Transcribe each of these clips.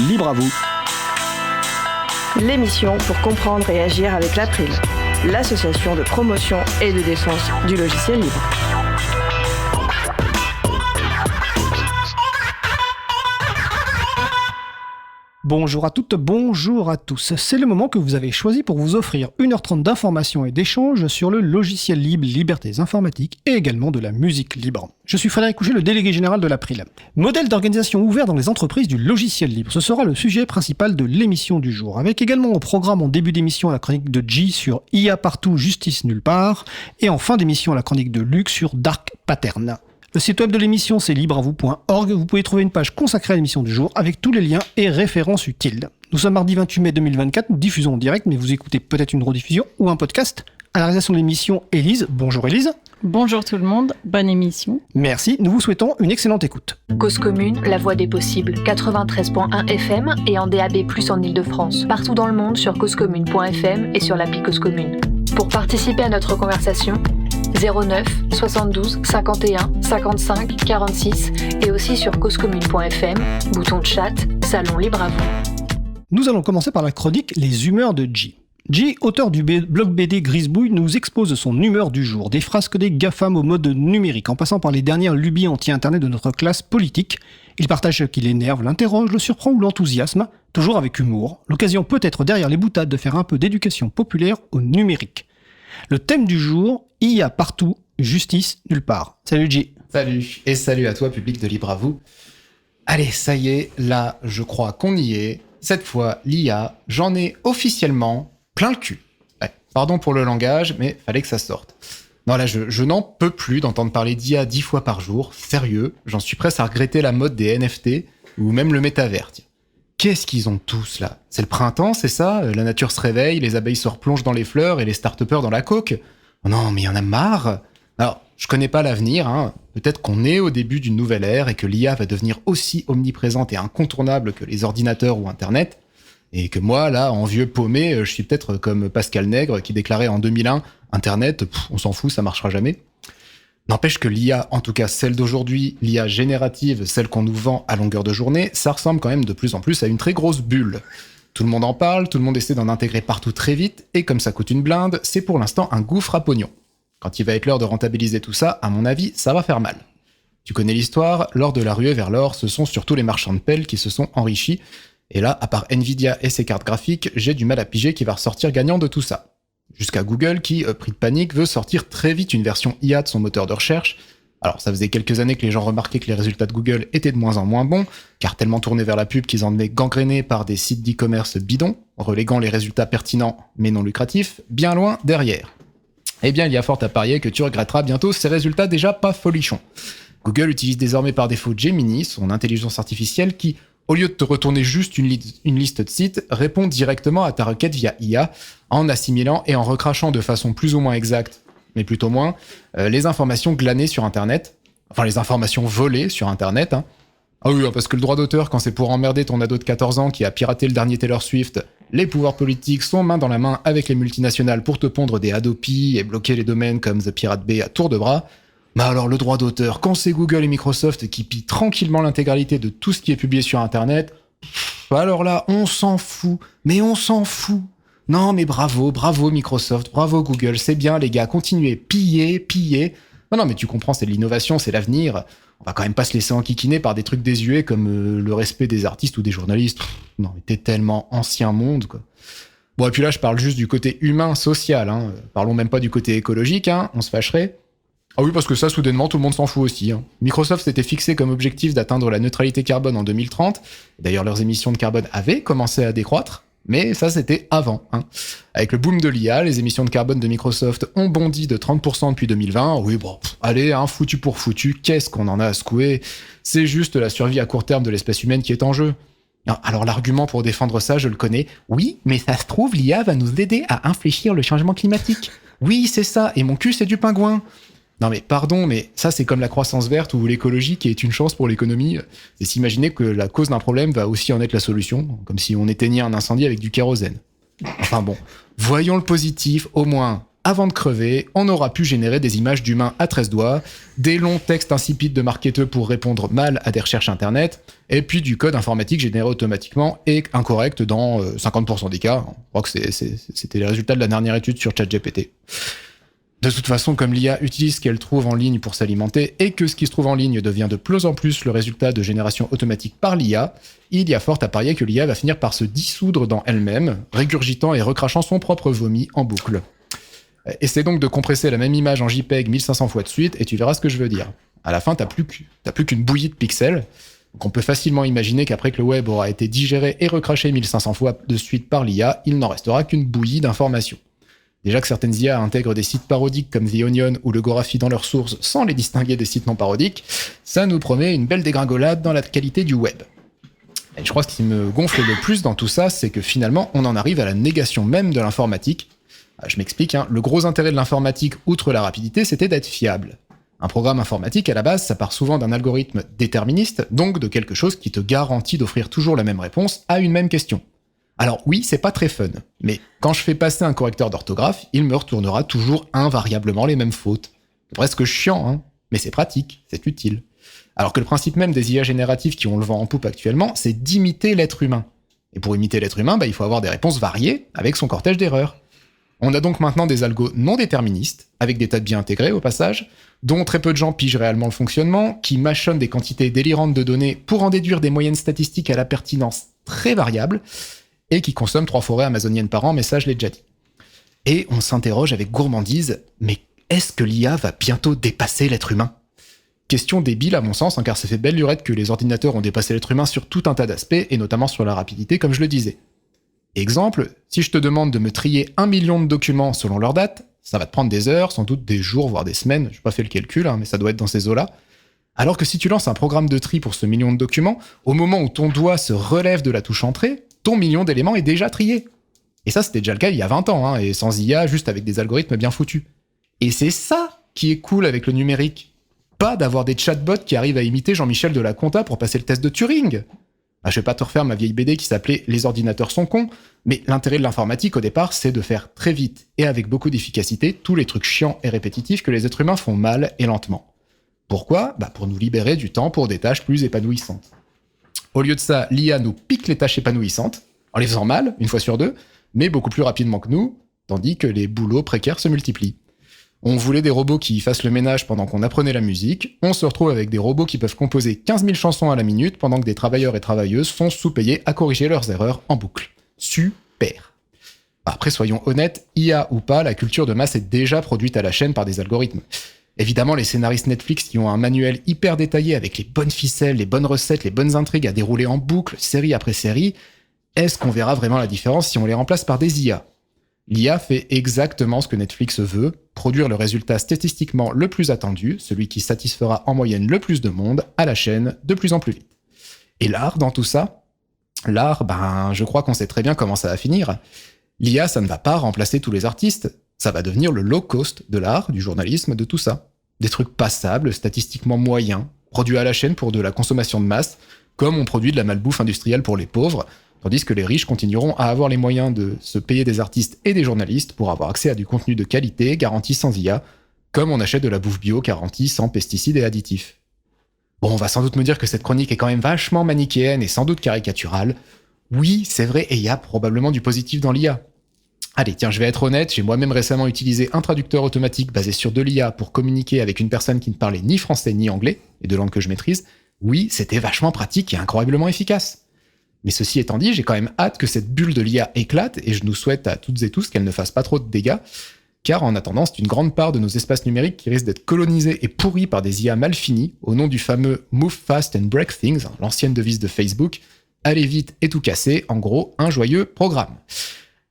Libre à vous. L'émission pour comprendre et agir avec l'April, l'association de promotion et de défense du logiciel libre. Bonjour à toutes, bonjour à tous. C'est le moment que vous avez choisi pour vous offrir 1h30 d'informations et d'échanges sur le logiciel libre, libertés informatiques et également de la musique libre. Je suis Frédéric Couchet, le délégué général de l'April. Modèle d'organisation ouvert dans les entreprises du logiciel libre. Ce sera le sujet principal de l'émission du jour, avec également au programme en début d'émission la chronique de G sur IA partout, justice nulle part, et en fin d'émission la chronique de Luc sur Dark Pattern. Le site web de l'émission, c'est libreavou.org. Vous pouvez trouver une page consacrée à l'émission du jour avec tous les liens et références utiles. Nous sommes mardi 28 mai 2024, nous diffusons en direct, mais vous écoutez peut-être une rediffusion ou un podcast. À la réalisation de l'émission, Élise. Bonjour Élise. Bonjour tout le monde, bonne émission. Merci, nous vous souhaitons une excellente écoute. Cause commune, la voix des possibles, 93.1 FM et en DAB+, en Ile-de-France. Partout dans le monde sur causecommune.fm et sur l'appli Cause Commune. Pour participer à notre conversation, 09 72 51 55 46 et aussi sur causecommune.fm, bouton de chat, salon libre à vous. Nous allons commencer par la chronique Les humeurs de G. G, auteur du blog BD Grisbouille, nous expose son humeur du jour, des frasques des GAFAM au mode numérique, en passant par les dernières lubies anti-internet de notre classe politique. Il partage ce qui l'énerve, l'interroge, le surprend ou l'enthousiasme, toujours avec humour. L'occasion peut être derrière les boutades de faire un peu d'éducation populaire au numérique. Le thème du jour, IA partout, justice nulle part. Salut G. Salut, et salut à toi public de Libre à vous. Allez, ça y est, là, je crois qu'on y est. Cette fois, l'IA, j'en ai officiellement plein le cul. Ouais, pardon pour le langage, mais fallait que ça sorte. Non, là, je n'en peux plus d'entendre parler d'IA 10 fois par jour. Sérieux, j'en suis presque à regretter la mode des NFT, ou même le métavers. Qu'est-ce qu'ils ont tous, là? C'est le printemps, c'est ça? La nature se réveille, les abeilles se replongent dans les fleurs et les start-upers dans la coke. Oh non, mais il y en a marre. Alors, je connais pas l'avenir, hein. Peut-être qu'on est au début d'une nouvelle ère et que l'IA va devenir aussi omniprésente et incontournable que les ordinateurs ou Internet. Et que moi, là, en vieux paumé, je suis peut-être comme Pascal Nègre qui déclarait en 2001 « Internet, on s'en fout, ça marchera jamais ». N'empêche que l'IA, en tout cas celle d'aujourd'hui, l'IA générative, celle qu'on nous vend à longueur de journée, ça ressemble quand même de plus en plus à une très grosse bulle. Tout le monde en parle, tout le monde essaie d'en intégrer partout très vite, et comme ça coûte une blinde, c'est pour l'instant un gouffre à pognon. Quand il va être l'heure de rentabiliser tout ça, à mon avis, ça va faire mal. Tu connais l'histoire, lors de la ruée vers l'or, ce sont surtout les marchands de pelles qui se sont enrichis, et là, à part Nvidia et ses cartes graphiques, j'ai du mal à piger qui va ressortir gagnant de tout ça. Jusqu'à Google qui, pris de panique, veut sortir très vite une version IA de son moteur de recherche. Alors ça faisait quelques années que les gens remarquaient que les résultats de Google étaient de moins en moins bons, car tellement tournés vers la pub qu'ils en devenaient gangrénés par des sites d'e-commerce bidons, reléguant les résultats pertinents mais non lucratifs, bien loin derrière. Eh bien, il y a fort à parier que tu regretteras bientôt ces résultats déjà pas folichons. Google utilise désormais par défaut Gemini, son intelligence artificielle qui, au lieu de te retourner juste une liste de sites, répond directement à ta requête via IA, en assimilant et en recrachant de façon plus ou moins exacte, mais plutôt moins, les informations glanées sur Internet, enfin les informations volées sur Internet. Hein. Ah oui, parce que le droit d'auteur, quand c'est pour emmerder ton ado de 14 ans qui a piraté le dernier Taylor Swift, les pouvoirs politiques sont main dans la main avec les multinationales pour te pondre des Adopi et bloquer les domaines comme The Pirate Bay à tour de bras. Mais alors le droit d'auteur, quand c'est Google et Microsoft qui pillent tranquillement l'intégralité de tout ce qui est publié sur Internet, alors là, on s'en fout. Mais on s'en fout. Non mais bravo Microsoft, bravo Google, c'est bien les gars, continuez, pillez. Non mais tu comprends, c'est de l'innovation, c'est l'avenir. On va quand même pas se laisser enquiquiner par des trucs désuets comme le respect des artistes ou des journalistes. Non mais t'es tellement ancien monde, quoi. Bon et puis là, je parle juste du côté humain, social, hein. Parlons même pas du côté écologique, hein, on se fâcherait. Ah oui, parce que ça, soudainement, tout le monde s'en fout aussi. Hein. Microsoft s'était fixé comme objectif d'atteindre la neutralité carbone en 2030. D'ailleurs, leurs émissions de carbone avaient commencé à décroître, mais ça, c'était avant. Hein. Avec le boom de l'IA, les émissions de carbone de Microsoft ont bondi de 30% depuis 2020. Oui, bon, allez, hein, foutu pour foutu, qu'est-ce qu'on en a à secouer? C'est juste la survie à court terme de l'espèce humaine qui est en jeu. Alors l'argument pour défendre ça, je le connais. Oui, mais ça se trouve, l'IA va nous aider à infléchir le changement climatique. Oui, c'est ça, et mon cul, c'est du pingouin. Non mais pardon, mais ça c'est comme la croissance verte ou l'écologie qui est une chance pour l'économie. C'est s'imaginer que la cause d'un problème va aussi en être la solution, comme si on éteignait un incendie avec du kérosène. Enfin bon, voyons le positif au moins. avant de crever, on aura pu générer des images d'humains à 13 doigts, des longs textes insipides de marketeurs pour répondre mal à des recherches internet, et puis du code informatique généré automatiquement et incorrect dans 50% des cas. Je crois que c'était les résultats de la dernière étude sur ChatGPT. De toute façon, comme l'IA utilise ce qu'elle trouve en ligne pour s'alimenter et que ce qui se trouve en ligne devient de plus en plus le résultat de génération automatique par l'IA, il y a fort à parier que l'IA va finir par se dissoudre dans elle-même, régurgitant et recrachant son propre vomi en boucle. Essaie donc de compresser la même image en JPEG 1500 fois de suite et tu verras ce que je veux dire. À la fin, t'as plus qu'une bouillie de pixels. Donc on peut facilement imaginer qu'après que le web aura été digéré et recraché 1500 fois de suite par l'IA, il n'en restera qu'une bouillie d'informations. Déjà que certaines IA intègrent des sites parodiques comme The Onion ou le Gorafi dans leurs sources sans les distinguer des sites non parodiques, ça nous promet une belle dégringolade dans la qualité du web. Et je crois que ce qui me gonfle le plus dans tout ça, c'est que finalement, on en arrive à la négation même de l'informatique. Je m'explique, le gros intérêt de l'informatique, outre la rapidité, c'était d'être fiable. Un programme informatique, à la base, ça part souvent d'un algorithme déterministe, donc de quelque chose qui te garantit d'offrir toujours la même réponse à une même question. Alors oui, c'est pas très fun, mais quand je fais passer un correcteur d'orthographe, il me retournera toujours invariablement les mêmes fautes. C'est presque chiant, mais c'est pratique, c'est utile. Alors que le principe même des IA génératives qui ont le vent en poupe actuellement, c'est d'imiter l'être humain. Et pour imiter l'être humain, il faut avoir des réponses variées avec son cortège d'erreurs. On a donc maintenant des algos non déterministes, avec des tas de biais intégrés au passage, dont très peu de gens pigent réellement le fonctionnement, qui mâchonnent des quantités délirantes de données pour en déduire des moyennes statistiques à la pertinence très variable, et qui consomment 3 forêts amazoniennes par an, mais ça je l'ai déjà dit. Et on s'interroge avec gourmandise, mais est-ce que l'IA va bientôt dépasser l'être humain ? Question débile à mon sens, car ça fait belle lurette que les ordinateurs ont dépassé l'être humain sur tout un tas d'aspects, et notamment sur la rapidité, comme je le disais. Exemple, si je te demande de me trier 1 million de documents selon leur date, ça va te prendre des heures, sans doute des jours, voire des semaines, j'ai pas fait le calcul, mais ça doit être dans ces eaux-là. Alors que si tu lances un programme de tri pour ce million de documents, au moment où ton doigt se relève de la touche entrée, ton million d'éléments est déjà trié. Et ça, c'était déjà le cas il y a 20 ans, et sans IA, juste avec des algorithmes bien foutus. Et c'est ça qui est cool avec le numérique. Pas d'avoir des chatbots qui arrivent à imiter Jean-Michel de la Compta pour passer le test de Turing. Je vais pas te refaire ma vieille BD qui s'appelait « Les ordinateurs sont cons », mais l'intérêt de l'informatique au départ, c'est de faire très vite et avec beaucoup d'efficacité tous les trucs chiants et répétitifs que les êtres humains font mal et lentement. Pourquoi ? Pour nous libérer du temps pour des tâches plus épanouissantes. Au lieu de ça, l'IA nous pique les tâches épanouissantes, en les faisant mal, une fois sur deux, mais beaucoup plus rapidement que nous, tandis que les boulots précaires se multiplient. On voulait des robots qui fassent le ménage pendant qu'on apprenait la musique, on se retrouve avec des robots qui peuvent composer 15 000 chansons à la minute pendant que des travailleurs et travailleuses sont sous-payés à corriger leurs erreurs en boucle. Super. Après, soyons honnêtes, IA ou pas, la culture de masse est déjà produite à la chaîne par des algorithmes. Évidemment, les scénaristes Netflix qui ont un manuel hyper détaillé avec les bonnes ficelles, les bonnes recettes, les bonnes intrigues à dérouler en boucle, série après série, est-ce qu'on verra vraiment la différence si on les remplace par des IA ? L'IA fait exactement ce que Netflix veut, produire le résultat statistiquement le plus attendu, celui qui satisfera en moyenne le plus de monde, à la chaîne, de plus en plus vite. Et l'art dans tout ça ? L'art, je crois qu'on sait très bien comment ça va finir. L'IA, ça ne va pas remplacer tous les artistes, ça va devenir le low cost de l'art, du journalisme, de tout ça. Des trucs passables, statistiquement moyens, produits à la chaîne pour de la consommation de masse, comme on produit de la malbouffe industrielle pour les pauvres, tandis que les riches continueront à avoir les moyens de se payer des artistes et des journalistes pour avoir accès à du contenu de qualité, garanti sans IA, comme on achète de la bouffe bio garantie sans pesticides et additifs. Bon, on va sans doute me dire que cette chronique est quand même vachement manichéenne et sans doute caricaturale. Oui, c'est vrai, et il y a probablement du positif dans l'IA. Allez, tiens, je vais être honnête, j'ai moi-même récemment utilisé un traducteur automatique basé sur de l'IA pour communiquer avec une personne qui ne parlait ni français ni anglais, et de langues que je maîtrise. Oui, c'était vachement pratique et incroyablement efficace. Mais ceci étant dit, j'ai quand même hâte que cette bulle de l'IA éclate, et je nous souhaite à toutes et tous qu'elle ne fasse pas trop de dégâts, car en attendant, c'est une grande part de nos espaces numériques qui risque d'être colonisés et pourris par des IA mal finis, au nom du fameux « Move fast and break things », l'ancienne devise de Facebook, « Aller vite et tout casser », en gros, un joyeux programme.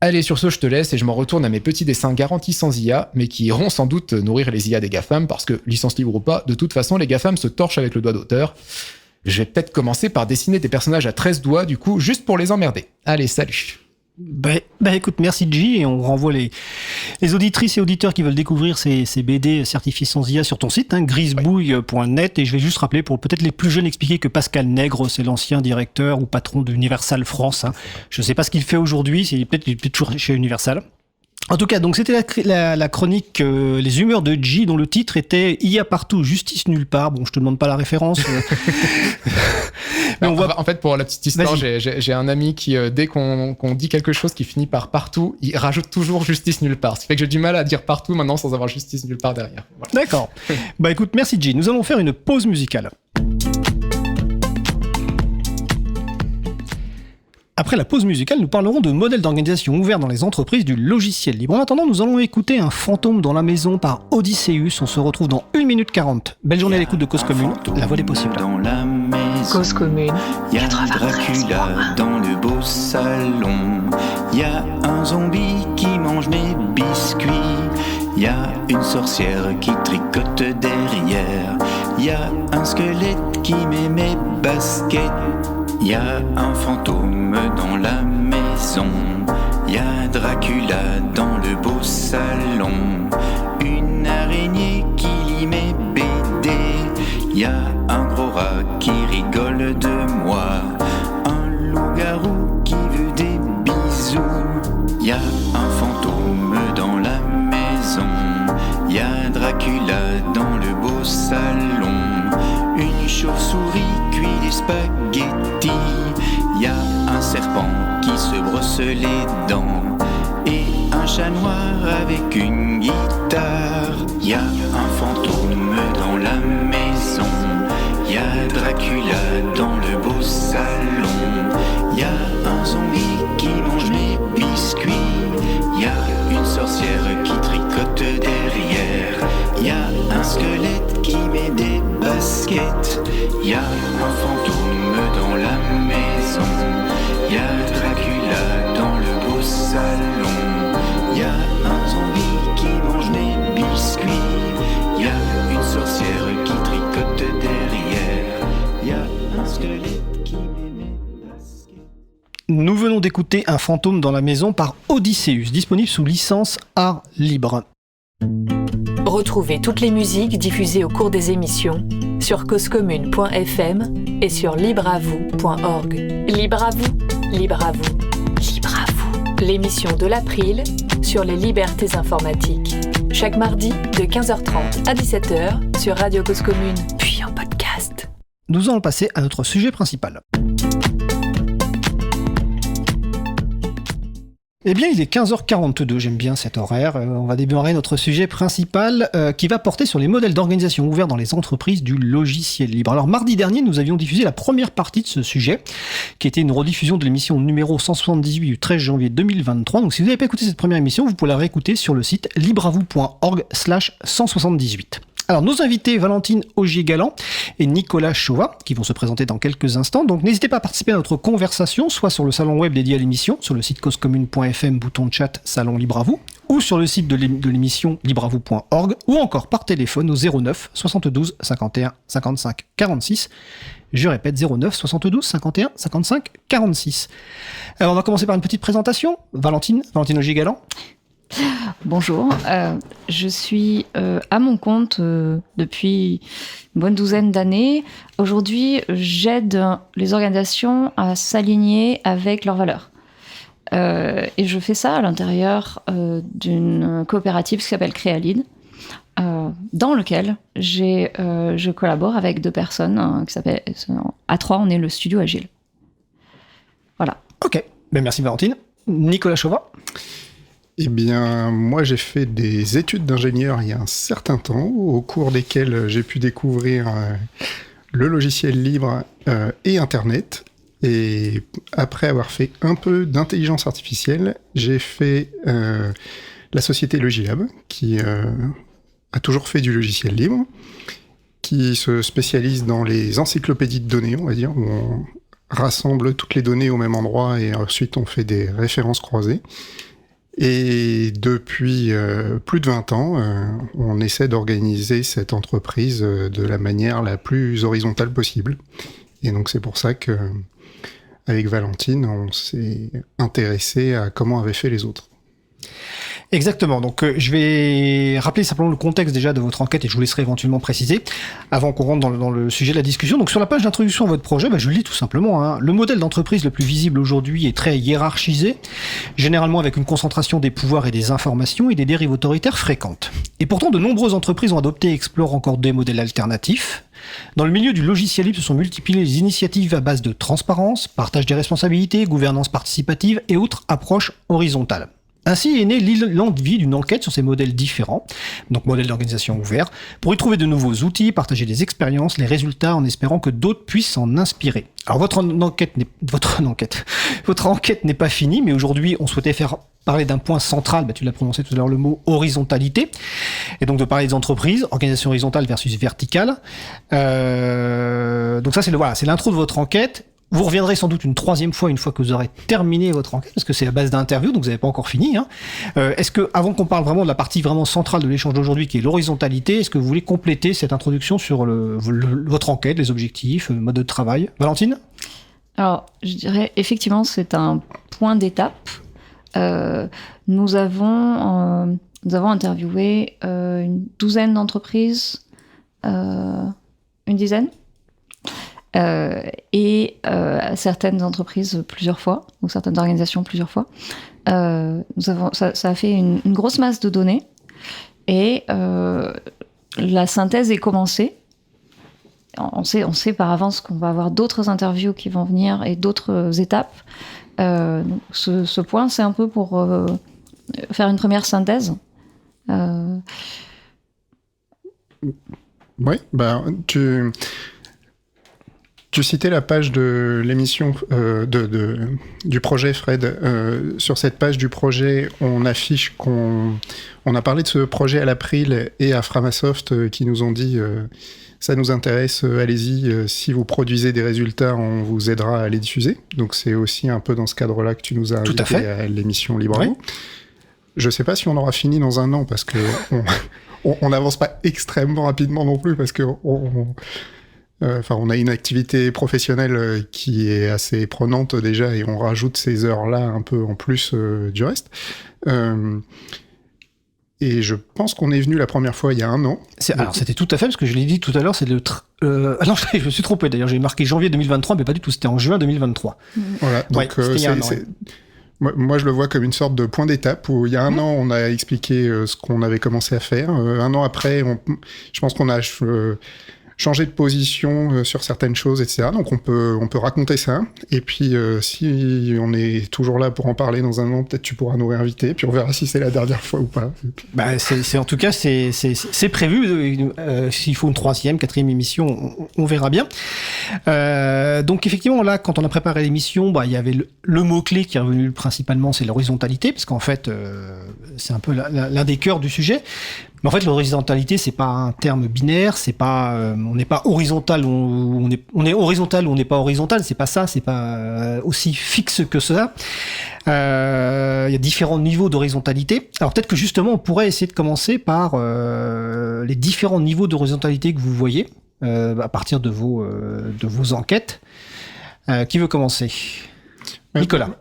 Allez, sur ce, je te laisse et je m'en retourne à mes petits dessins garantis sans IA, mais qui iront sans doute nourrir les IA des GAFAM, parce que, licence libre ou pas, de toute façon, les GAFAM se torchent avec le doigt d'auteur. Je vais peut-être commencer par dessiner des personnages à 13 doigts, du coup, juste pour les emmerder. Allez, salut. Écoute, merci G, et on renvoie les auditrices et auditeurs qui veulent découvrir ces BD certifiés sans IA sur ton site, grisebouille.net, et je vais juste rappeler pour peut-être les plus jeunes expliquer que Pascal Nègre, c'est l'ancien directeur ou patron d'Universal France. Je sais pas ce qu'il fait aujourd'hui, il est peut-être toujours chez Universal. En tout cas, donc c'était la chronique Les humeurs de G, dont le titre était Il y a partout, justice nulle part. Bon, je te demande pas la référence. Mais En fait, pour la petite histoire, j'ai un ami qui, dès qu'on dit quelque chose qui finit par partout, il rajoute toujours justice nulle part. Ce qui fait que j'ai du mal à dire partout maintenant sans avoir justice nulle part derrière. Voilà. D'accord. Bah écoute, merci G. Nous allons faire une pause musicale. Après la pause musicale, nous parlerons de modèles d'organisation ouverts dans les entreprises du logiciel libre. En attendant, nous allons écouter Un fantôme dans la maison par Odysseus. On se retrouve dans 1 minute 40. Belle journée à l'écoute de Cause Commune, la voix des possibles. Dans la maison, Cause Commune. y a Dracula dans le beau salon. Y a un zombie qui mange mes biscuits. Y a une sorcière qui tricote derrière. Y a un squelette qui met mes baskets. Y a un fantôme dans la maison. Y a Dracula dans le beau salon. Une araignée qui lit mes BD. Y a un gros rat qui rigole de moi. Un loup-garou qui veut des bisous. Y a un fantôme dans la maison. Y a Dracula dans le beau salon. Une chauve-souris cuit des spaghettis. Y a un serpent qui se brosse les dents. Et un chat noir avec une guitare. Y a un fantôme dans la maison. Y a Dracula dans le beau salon. Y a un zombie qui mange mes biscuits. Y a une sorcière qui tricote derrière. Y a un squelette qui met des baskets. Y a un fantôme dans la maison. Y a Dracula dans le beau salon. Y a un zombie qui mange mes biscuits. Y a une sorcière qui tricote derrière. Y a un squelette qui met mes baskets. Nous venons d'écouter Un fantôme dans la maison par Odysseus, disponible sous licence Art Libre. Retrouvez toutes les musiques diffusées au cours des émissions sur causecommune.fm et sur libreavou.org. Libre à vous, libre à vous, libre à vous. L'émission de l'April sur les libertés informatiques. Chaque mardi de 15h30 à 17h sur Radio Cause Commune, puis en podcast. Nous allons passer à notre sujet principal. Eh bien, il est 15h42, j'aime bien cet horaire. On va démarrer notre sujet principal qui va porter sur les modèles d'organisation ouverts dans les entreprises du logiciel libre. Alors, mardi dernier, nous avions diffusé la première partie de ce sujet, qui était une rediffusion de l'émission numéro 178 du 13 janvier 2023. Donc, si vous n'avez pas écouté cette première émission, vous pouvez la réécouter sur le site libreavou.org/178. Alors, nos invités, Valentine Augier-Galland et Nicolas Chauvat, qui vont se présenter dans quelques instants. Donc, n'hésitez pas à participer à notre conversation, soit sur le salon web dédié à l'émission, sur le site causecommune.fm, bouton de chat, salon Libre à vous, ou sur le site de l'émission libreavou.org, ou encore par téléphone au 09 72 51 55 46. Je répète, 09 72 51 55 46. Alors, on va commencer par une petite présentation. Valentine Augier-Galland. Bonjour, je suis à mon compte depuis une bonne douzaine d'années. Aujourd'hui, j'aide les organisations à s'aligner avec leurs valeurs. Et je fais ça à l'intérieur d'une coopérative qui s'appelle Créalid, dans lequel je collabore avec deux personnes qui s'appellent, à trois, on est le studio Agile. Voilà. Ok, ben merci Valentine. Nicolas Chauvat. Eh bien, moi j'ai fait des études d'ingénieur il y a un certain temps, au cours desquelles j'ai pu découvrir le logiciel libre et Internet. Et après avoir fait un peu d'intelligence artificielle, j'ai fait la société Logilab, qui a toujours fait du logiciel libre, qui se spécialise dans les encyclopédies de données, on va dire, où on rassemble toutes les données au même endroit et ensuite on fait des références croisées. Et depuis plus de 20 ans, on essaie d'organiser cette entreprise de la manière la plus horizontale possible. Et donc c'est pour ça que, avec Valentine, on s'est intéressé à comment avaient fait les autres. Exactement. Donc, je vais rappeler simplement le contexte déjà de votre enquête et je vous laisserai éventuellement préciser avant qu'on rentre dans le sujet de la discussion. Donc, sur la page d'introduction à votre projet, je le lis tout simplement. Hein. Le modèle d'entreprise le plus visible aujourd'hui est très hiérarchisé, généralement avec une concentration des pouvoirs et des informations et des dérives autoritaires fréquentes. Et pourtant, de nombreuses entreprises ont adopté et explorent encore des modèles alternatifs. Dans le milieu du logiciel libre se sont multipliées les initiatives à base de transparence, partage des responsabilités, gouvernance participative et autres approches horizontales. Ainsi est née l'envie d'une enquête sur ces modèles différents, donc modèles d'organisation ouverts, pour y trouver de nouveaux outils, partager des expériences, les résultats en espérant que d'autres puissent s'en inspirer. Alors votre enquête n'est pas finie, mais aujourd'hui on souhaitait faire parler d'un point central, tu l'as prononcé tout à l'heure le mot horizontalité, et donc de parler des entreprises, organisation horizontale versus verticale. Donc ça c'est l'intro de votre enquête. Vous reviendrez sans doute une troisième fois, une fois que vous aurez terminé votre enquête, parce que c'est à base d'interviews, donc vous n'avez pas encore fini. Hein. Est-ce que, avant qu'on parle vraiment de la partie vraiment centrale de l'échange d'aujourd'hui, qui est l'horizontalité, est-ce que vous voulez compléter cette introduction sur votre enquête, les objectifs, le mode de travail? Valentine? Alors, je dirais, effectivement, c'est un point d'étape. Nous avons interviewé une douzaine d'entreprises, une dizaine, et certaines entreprises plusieurs fois, ou certaines organisations plusieurs fois. Ça a fait une grosse masse de données, et la synthèse est commencée. On sait par avance qu'on va avoir d'autres interviews qui vont venir et d'autres étapes. Donc ce point, c'est un peu pour faire une première synthèse. Oui, tu citais la page de l'émission du projet, Fred. Sur cette page du projet, on affiche on a parlé de ce projet à l'April et à Framasoft qui nous ont dit ça nous intéresse, allez-y, si vous produisez des résultats, on vous aidera à les diffuser. Donc c'est aussi un peu dans ce cadre-là que tu nous as invités à l'émission Libre à vous. Je ne sais pas si on aura fini dans un an parce que on n'avance pas extrêmement rapidement non plus parce que on a une activité professionnelle qui est assez prenante déjà et on rajoute ces heures-là un peu en plus du reste. Et je pense qu'on est venu la première fois il y a un an. Alors c'était tout à fait, parce que je l'ai dit tout à l'heure, c'est non, je me suis trompé d'ailleurs, j'ai marqué janvier 2023, mais pas du tout, c'était en juin 2023. Voilà, donc moi je le vois comme une sorte de point d'étape où il y a un an on a expliqué ce qu'on avait commencé à faire. Un an après, je pense qu'on a changer de position sur certaines choses, etc. Donc on peut raconter ça. Et puis si on est toujours là pour en parler dans un an, peut-être tu pourras nous réinviter. Puis on verra si c'est la dernière fois ou pas. En tout cas c'est prévu. S'il faut une 3e, 4e émission, on verra bien. Donc effectivement là, quand on a préparé l'émission, il y avait le mot-clé qui est revenu principalement, c'est l'horizontalité, parce qu'en fait c'est un peu l'un des cœurs du sujet. Mais en fait, l'horizontalité, c'est pas un terme binaire, c'est pas, on n'est pas horizontal ou on est horizontal ou on n'est pas horizontal, c'est pas ça, c'est pas aussi fixe que ça. Il y a différents niveaux d'horizontalité. Alors peut-être que justement, on pourrait essayer de commencer par les différents niveaux d'horizontalité que vous voyez à partir de vos enquêtes. Qui veut commencer? Nicolas.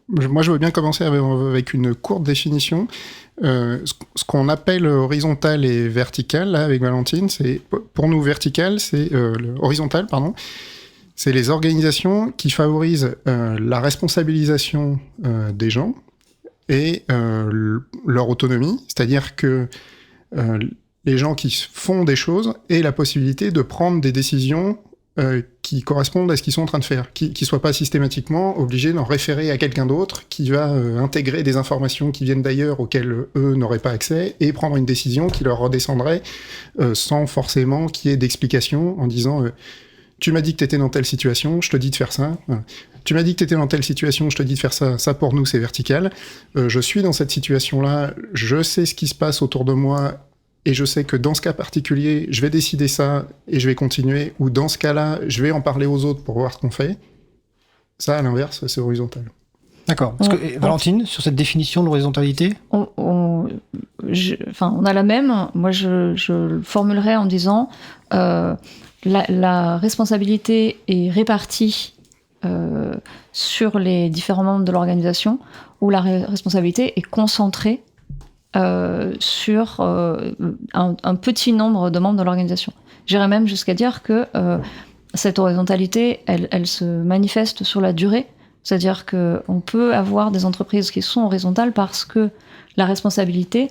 Moi, je veux bien commencer avec une courte définition. Ce qu'on appelle horizontal et vertical, là, avec Valentine, c'est, pour nous, vertical, c'est horizontal, pardon. C'est les organisations qui favorisent la responsabilisation des gens et leur autonomie, c'est-à-dire que les gens qui font des choses aient la possibilité de prendre des décisions qui correspondent à ce qu'ils sont en train de faire, qui soient pas systématiquement obligés d'en référer à quelqu'un d'autre qui va intégrer des informations qui viennent d'ailleurs auxquelles eux n'auraient pas accès et prendre une décision qui leur redescendrait sans forcément qu'il y ait d'explication en disant tu m'as dit que t'étais dans telle situation, je te dis de faire ça. Tu m'as dit que t'étais dans telle situation, je te dis de faire ça. Ça pour nous c'est vertical. Je suis dans cette situation-là, je sais ce qui se passe autour de moi. Et je sais que dans ce cas particulier, je vais décider ça et je vais continuer. Ou dans ce cas-là, je vais en parler aux autres pour voir ce qu'on fait. Ça, à l'inverse, c'est horizontal. D'accord. Valentine, sur cette définition de l'horizontalité, on a la même. Moi, je le formulerais en disant la responsabilité est répartie sur les différents membres de l'organisation, où la responsabilité est concentrée sur un petit nombre de membres de l'organisation. J'irais même jusqu'à dire que cette horizontalité, elle se manifeste sur la durée, c'est-à-dire qu'on peut avoir des entreprises qui sont horizontales parce que la responsabilité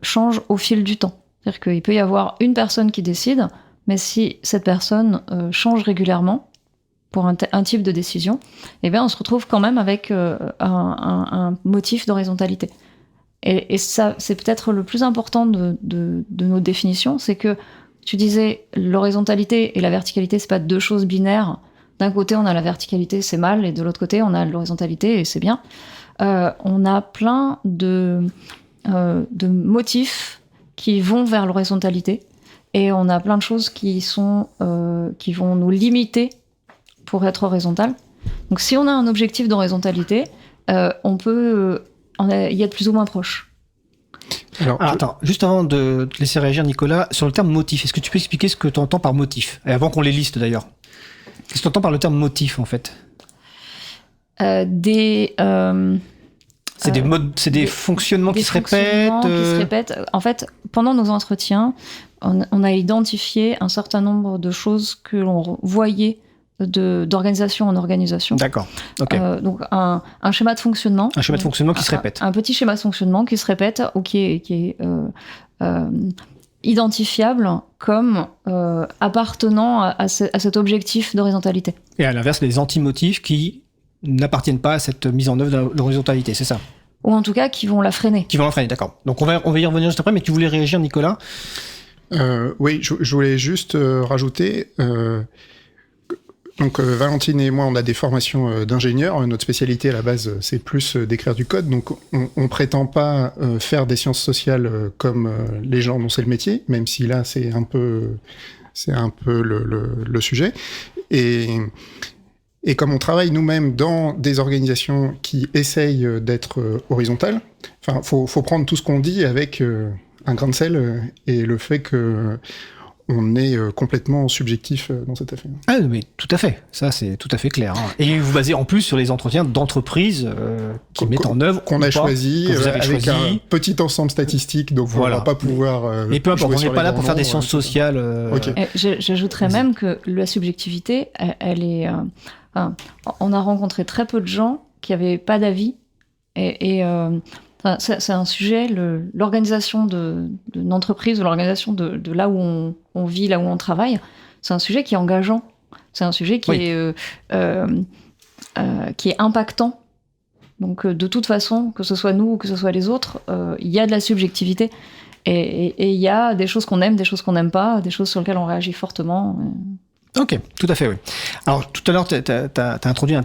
change au fil du temps. C'est-à-dire qu'il peut y avoir une personne qui décide, mais si cette personne change régulièrement pour un type de décision, eh bien on se retrouve quand même avec un motif d'horizontalité. Et ça, c'est peut-être le plus important de nos définitions, c'est que tu disais l'horizontalité et la verticalité, c'est pas deux choses binaires. D'un côté, on a la verticalité, c'est mal, et de l'autre côté, on a l'horizontalité et c'est bien. On a plein de motifs qui vont vers l'horizontalité, et on a plein de choses qui vont nous limiter pour être horizontal. Donc, si on a un objectif d'horizontalité, on peut y être plus ou moins proche. Alors, attends, juste avant de te laisser réagir, Nicolas, sur le terme motif, est-ce que tu peux expliquer ce que tu entends par motif? Et avant qu'on les liste d'ailleurs. Qu'est-ce que tu entends par le terme motif en fait? C'est des fonctionnements qui se répètent. En fait, pendant nos entretiens, on a identifié un certain nombre de choses que l'on voyait d'organisation en organisation. D'accord. Ok. Donc un schéma de fonctionnement. Un schéma de fonctionnement qui se répète. Un petit schéma de fonctionnement qui se répète ou qui est identifiable comme appartenant à cet objectif d'horizontalité. Et à l'inverse, les antimotifs qui n'appartiennent pas à cette mise en œuvre de l'horizontalité, c'est ça? Ou en tout cas qui vont la freiner. Qui vont la freiner, d'accord. Donc on va y revenir juste après, mais tu voulais réagir, Nicolas? Oui, je voulais juste rajouter... Donc Valentine et moi, on a des formations d'ingénieurs. Notre spécialité à la base, c'est plus d'écrire du code. Donc on prétend pas faire des sciences sociales comme les gens dont c'est le métier, même si là c'est un peu le sujet. Et comme on travaille nous-mêmes dans des organisations qui essayent d'être horizontales, enfin faut prendre tout ce qu'on dit avec un grain de sel et le fait que on est complètement subjectif dans cette affaire. Ah, mais tout à fait. Ça, c'est tout à fait clair. Hein. Et vous basez en plus sur les entretiens d'entreprises qui mettent en œuvre. Qu'on a choisi avec un petit ensemble statistique, donc voilà. On va pas pouvoir. Et peu importe, on n'est pas là pour faire des sciences sociales. Okay. J'ajouterais même que la subjectivité, elle est. On a rencontré très peu de gens qui n'avaient pas d'avis. C'est un sujet, l'organisation d'une entreprise ou l'organisation de là où on vit, là où on travaille, c'est un sujet qui est engageant. C'est un sujet qui est impactant. Donc, de toute façon, que ce soit nous ou que ce soit les autres, il y a de la subjectivité. Et il y a des choses qu'on aime, des choses qu'on n'aime pas, des choses sur lesquelles on réagit fortement. Ok, tout à fait, oui. Alors, tout à l'heure, t'as introduit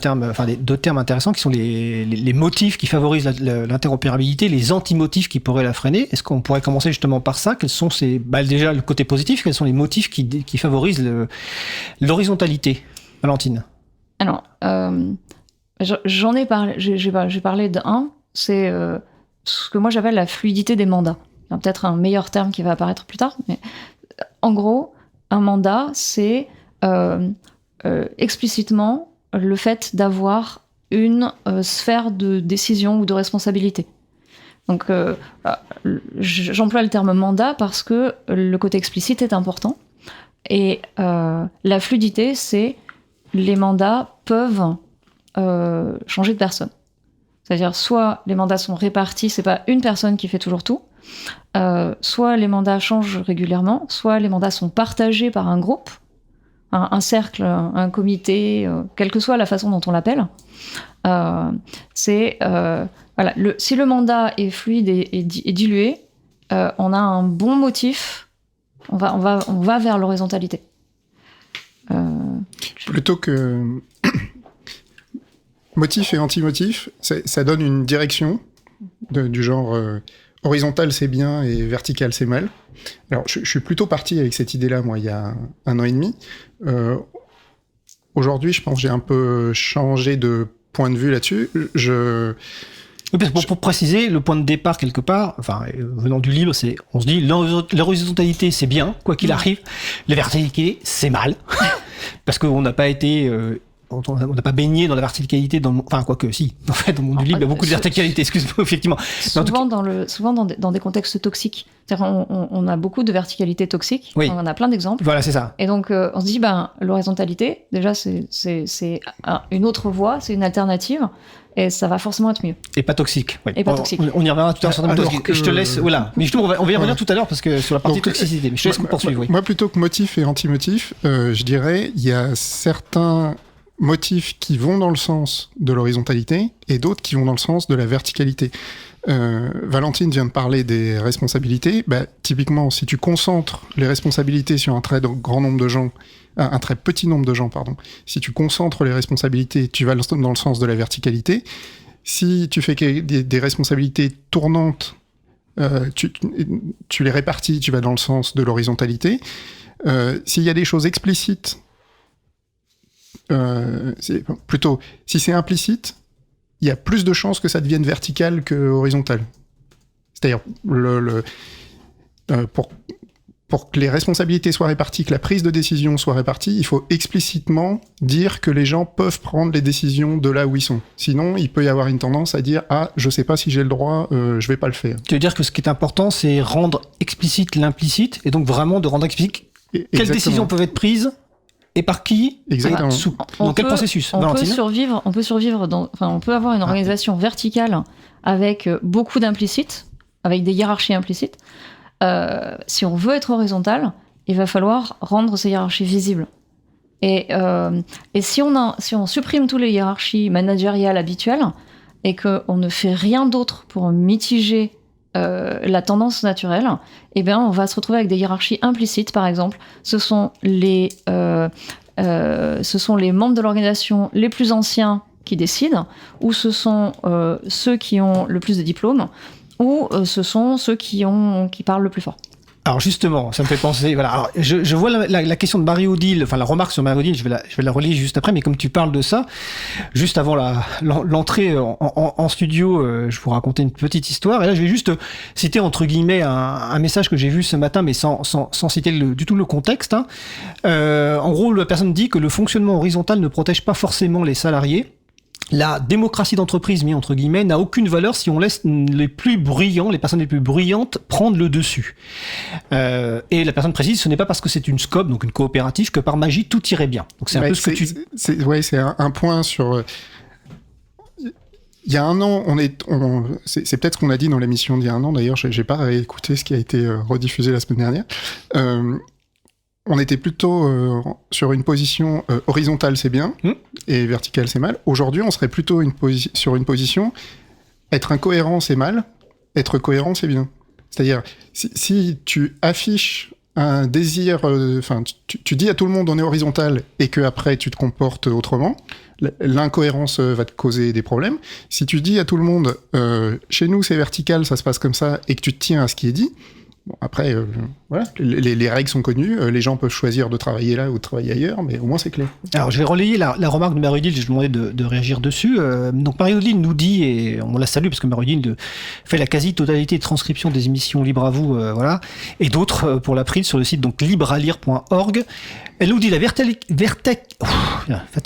deux termes intéressants qui sont les motifs qui favorisent l'interopérabilité, les antimotifs qui pourraient la freiner. Est-ce qu'on pourrait commencer justement par ça? Quels sont déjà le côté positif, quels sont les motifs qui favorisent l'horizontalité? Valentine? Alors, j'en ai parlé, j'ai parlé d'un, c'est ce que moi j'appelle la fluidité des mandats. Il y a peut-être un meilleur terme qui va apparaître plus tard, mais en gros, un mandat, c'est explicitement le fait d'avoir une sphère de décision ou de responsabilité. Donc, j'emploie le terme mandat parce que le côté explicite est important. Et la fluidité, c'est les mandats peuvent changer de personne. C'est-à-dire, soit les mandats sont répartis, c'est pas une personne qui fait toujours tout, soit les mandats changent régulièrement, soit les mandats sont partagés par un groupe, un cercle, un comité, quelle que soit la façon dont on l'appelle. Si le mandat est fluide et dilué, on a un bon motif, on va vers l'horizontalité. Plutôt que motif et antimotif, ça donne une direction du genre horizontal c'est bien et vertical c'est mal. Alors je suis plutôt parti avec cette idée-là, moi, il y a 1 an et demi. Aujourd'hui, je pense que j'ai un peu changé de point de vue là-dessus. Pour préciser, le point de départ, quelque part, venant du livre, on se dit l'horizontalité, c'est bien, quoi qu'il arrive. La verticalité, c'est mal. Parce qu'on n'a pas été on n'a pas baigné dans la verticalité dans le monde, enfin quoique si, en fait dans le monde du libre il y a beaucoup de verticalité, excuse-moi, effectivement. Souvent dans des contextes toxiques, c'est-à-dire on a beaucoup de verticalité toxique, oui. On en a plein d'exemples. Voilà, c'est ça. Et donc on se dit l'horizontalité, déjà c'est une autre voie, c'est une alternative. Et ça va forcément être mieux. Et pas toxique. Oui. Et pas toxique. On y reviendra tout à l'heure. Je te laisse. Voilà. Mais justement, on va y revenir tout à l'heure parce que sur la partie Donc, toxicité. Mais je te laisse poursuivre. Oui. Moi, plutôt que motif et anti-motif, je dirais il y a certains motifs qui vont dans le sens de l'horizontalité et d'autres qui vont dans le sens de la verticalité. Valentine vient de parler des responsabilités. Typiquement, si tu concentres les responsabilités sur un très grand nombre de gens, un très petit nombre de gens, pardon. Si tu concentres les responsabilités, tu vas dans le sens de la verticalité. Si tu fais des responsabilités tournantes, tu les répartis, tu vas dans le sens de l'horizontalité. S'il y a des choses explicites, si c'est implicite, il y a plus de chances que ça devienne vertical que horizontal. C'est-à-dire, pour que les responsabilités soient réparties, que la prise de décision soit répartie, il faut explicitement dire que les gens peuvent prendre les décisions de là où ils sont. Sinon, il peut y avoir une tendance à dire « Ah, je sais pas si j'ai le droit, je vais pas le faire ». Tu veux dire que ce qui est important, c'est rendre explicite l'implicite, et donc vraiment de rendre explicite quelles décisions peuvent être prises et par qui. Exactement. Dans quel processus, Valentine ? On peut survivre on peut avoir une organisation verticale avec beaucoup d'implicites, avec des hiérarchies implicites. Si on veut être horizontal, il va falloir rendre ces hiérarchies visibles. Et si on supprime toutes les hiérarchies managériales habituelles et qu'on ne fait rien d'autre pour mitiger la tendance naturelle, eh bien, on va se retrouver avec des hiérarchies implicites, par exemple. Ce sont les membres de l'organisation les plus anciens qui décident, ou ce sont ceux qui ont le plus de diplômes, ou ce sont ceux qui parlent le plus fort. Alors justement, ça me fait penser, voilà. Alors, je vois la question de Marie-Odile, enfin la remarque sur Marie-Odile, je vais la relayer juste après, mais comme tu parles de ça, juste avant l'entrée en studio, je vous raconter une petite histoire, et là je vais juste citer entre guillemets un message que j'ai vu ce matin, mais sans citer du tout le contexte. Hein. En gros, la personne dit que le fonctionnement horizontal ne protège pas forcément les salariés. La démocratie d'entreprise, mis entre guillemets, n'a aucune valeur si on laisse les personnes les plus brillantes prendre le dessus. Et la personne précise, ce n'est pas parce que c'est une SCOP, donc une coopérative, que par magie tout irait bien. Donc c'est un peu ce que tu... C'est un point sur... Il y a un an, c'est peut-être ce qu'on a dit dans l'émission d'il y a un an, d'ailleurs, j'ai pas réécouté ce qui a été rediffusé la semaine dernière. On était plutôt sur une position horizontale, c'est bien, et verticale, c'est mal. Aujourd'hui, on serait plutôt sur une position être incohérent, c'est mal, être cohérent, c'est bien. C'est-à-dire, si tu affiches un désir, tu dis à tout le monde on est horizontal et que après tu te comportes autrement, l'incohérence va te causer des problèmes. Si tu dis à tout le monde chez nous c'est vertical, ça se passe comme ça, et que tu te tiens à ce qui est dit, bon, après, voilà, les règles sont connues, les gens peuvent choisir de travailler là ou de travailler ailleurs, mais au moins c'est clair. Alors je vais relayer la remarque de Marie-Odile, je lui demandais de réagir dessus. Donc Marie-Odile nous dit, et on la salue parce que Marie-Odile fait la quasi-totalité de transcription des émissions Libre à vous, voilà, et d'autres pour l'April sur le site donc librealire.org. Elle nous dit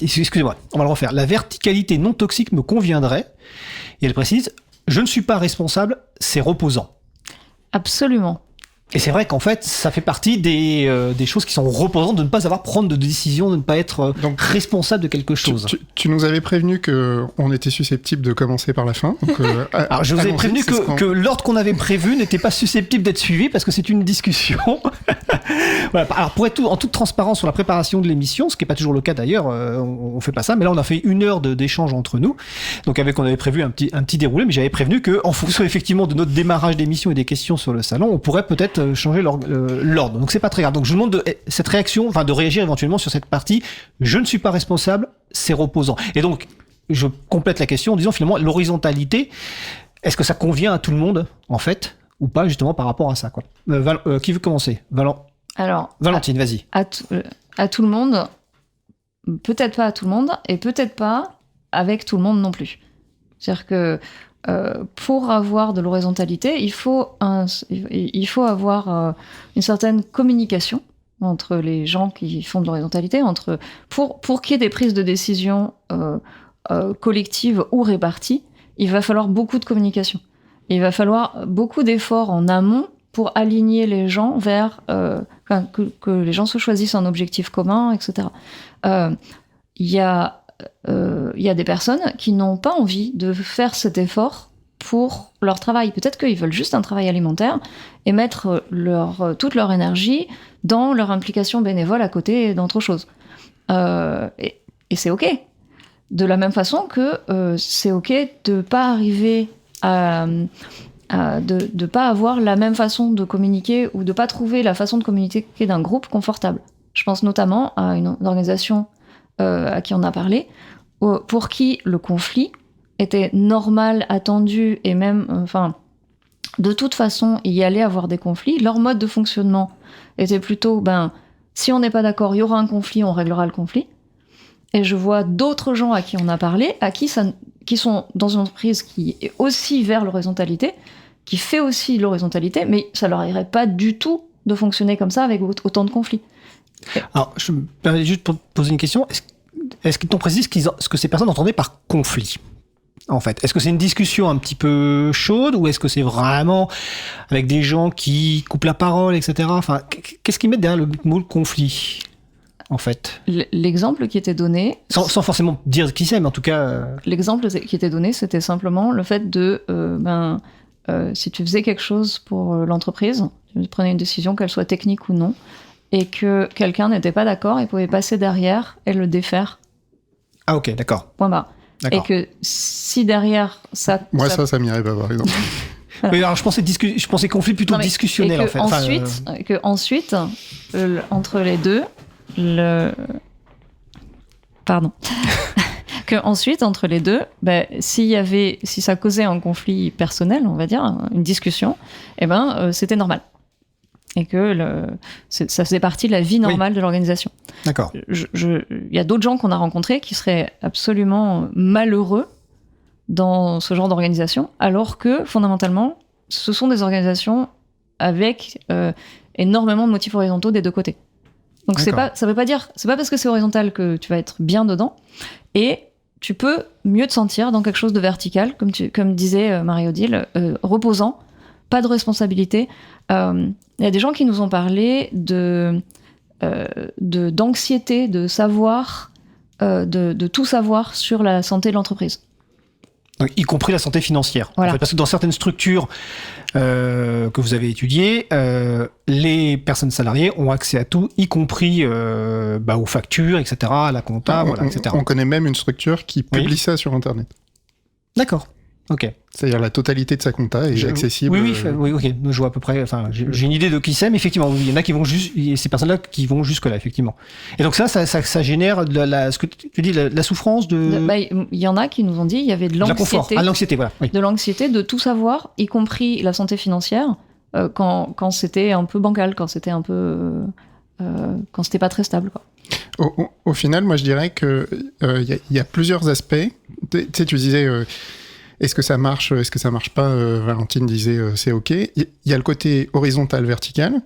excusez-moi, on va le refaire. La verticalité non toxique me conviendrait, et elle précise, je ne suis pas responsable, c'est reposant. Absolument. Et c'est vrai qu'en fait, ça fait partie des choses qui sont reposantes, de ne pas avoir prendre de décision, de ne pas être responsable de quelque chose. Tu nous avais prévenu qu'on était susceptible de commencer par la fin. Donc, alors je vous avais prévenu que l'ordre qu'on avait prévu n'était pas susceptible d'être suivi parce que c'est une discussion. Voilà. Alors pour être en toute transparence sur la préparation de l'émission, ce qui n'est pas toujours le cas d'ailleurs, on fait pas ça, mais là on a fait 1 heure d'échange entre nous. Donc on avait prévu un petit déroulé, mais j'avais prévenu qu'en fonction effectivement de notre démarrage d'émission et des questions sur le salon, on pourrait peut-être changer l'ordre. Donc c'est pas très grave. Donc je vous demande cette réaction, de réagir éventuellement sur cette partie. Je ne suis pas responsable, c'est reposant. Et donc je complète la question en disant finalement l'horizontalité, est-ce que ça convient à tout le monde en fait ou pas justement par rapport à ça quoi. Qui veut commencer? Valentine, vas-y. À tout le monde, peut-être pas à tout le monde et peut-être pas avec tout le monde non plus. C'est-à-dire que pour avoir de l'horizontalité, il faut avoir une certaine communication entre les gens qui font de l'horizontalité, pour qu'il y ait des prises de décision collectives ou réparties, il va falloir beaucoup de communication. Il va falloir beaucoup d'efforts en amont pour aligner les gens vers que les gens se choisissent un objectif commun, etc. Il y a des personnes qui n'ont pas envie de faire cet effort pour leur travail. Peut-être qu'ils veulent juste un travail alimentaire et mettre toute leur énergie dans leur implication bénévole à côté d'autre chose. Et c'est OK. De la même façon que c'est OK de pas arriver de pas avoir la même façon de communiquer ou de pas trouver la façon de communiquer d'un groupe confortable. Je pense notamment à une organisation à qui on a parlé, pour qui le conflit était normal, attendu, et même, de toute façon, il y allait avoir des conflits. Leur mode de fonctionnement était plutôt, si on n'est pas d'accord, il y aura un conflit, on réglera le conflit. Et je vois d'autres gens à qui on a parlé, qui sont dans une entreprise qui est aussi vers l'horizontalité, qui fait aussi l'horizontalité, mais ça leur irait pas du tout de fonctionner comme ça avec autant de conflits. Alors, je me permets juste pour poser une question. Est-ce qu'ils t'ont précisé ce que ces personnes entendaient par conflit, en fait? Est-ce que c'est une discussion un petit peu chaude, ou est-ce que c'est vraiment avec des gens qui coupent la parole, etc. Enfin, qu'est-ce qu'ils mettent derrière le mot conflit, en fait? L'exemple qui était donné... Sans forcément dire qui c'est, mais en tout cas... L'exemple qui était donné, c'était simplement le fait de... si tu faisais quelque chose pour l'entreprise, tu prenais une décision, qu'elle soit technique ou non, et que quelqu'un n'était pas d'accord, il pouvait passer derrière et le défaire. Ah ok, d'accord. Point barre. Et que si derrière ça... Moi ça m'irait pas, par exemple. Voilà. Oui, alors je pensais conflit plutôt discussionnel, en fait. Ensuite, entre les deux, entre les deux, si ça causait un conflit personnel, on va dire, une discussion, c'était normal. Et que ça faisait partie de la vie normale de l'organisation. D'accord. Il y a d'autres gens qu'on a rencontrés qui seraient absolument malheureux dans ce genre d'organisation, alors que, fondamentalement, ce sont des organisations avec énormément de motifs horizontaux des deux côtés. Donc ça veut pas dire, c'est pas parce que c'est horizontal que tu vas être bien dedans, et tu peux mieux te sentir dans quelque chose de vertical, comme disait Marie-Odile, reposant, pas de responsabilité. Il y a des gens qui nous ont parlé d'anxiété, de savoir, de tout savoir sur la santé de l'entreprise. Donc, y compris la santé financière. Voilà. En fait, parce que dans certaines structures que vous avez étudiées, les personnes salariées ont accès à tout, y compris aux factures, etc., à la compta, etc. On connaît même une structure qui publie ça sur Internet. D'accord. Ok. C'est-à-dire la totalité de sa compta est accessible. Oui, ok. Je vois à peu près. Enfin, j'ai une idée de qui c'est, mais effectivement, il y en a qui vont ces personnes-là qui vont jusque là, effectivement. Et donc ça génère ce que tu dis, la souffrance de. Il y en a qui nous ont dit il y avait de l'anxiété. L'anxiété, voilà. Oui. De l'anxiété de tout savoir, y compris la santé financière, quand c'était un peu bancal, quand c'était un peu, quand c'était pas très stable, quoi. Au final, moi, je dirais que y a plusieurs aspects. Tu sais, tu disais. Est-ce que ça marche pas Valentine disait c'est ok. Il y a le côté horizontal, vertical,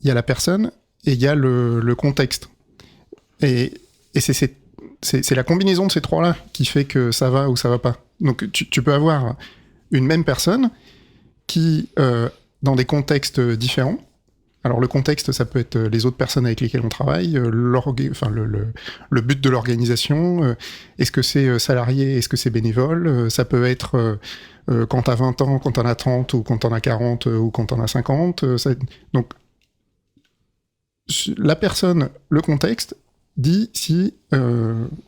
il y a la personne et il y a le contexte. Et c'est la combinaison de ces trois-là qui fait que ça va ou ça va pas. Donc tu peux avoir une même personne qui, dans des contextes différents, alors le contexte, ça peut être les autres personnes avec lesquelles on travaille, le but de l'organisation, est-ce que c'est salarié, est-ce que c'est bénévole, ça peut être quand t'as 20 ans, quand t'en as 30, ou quand t'en as 40, ou quand t'en as 50. Donc, la personne, le contexte, dit si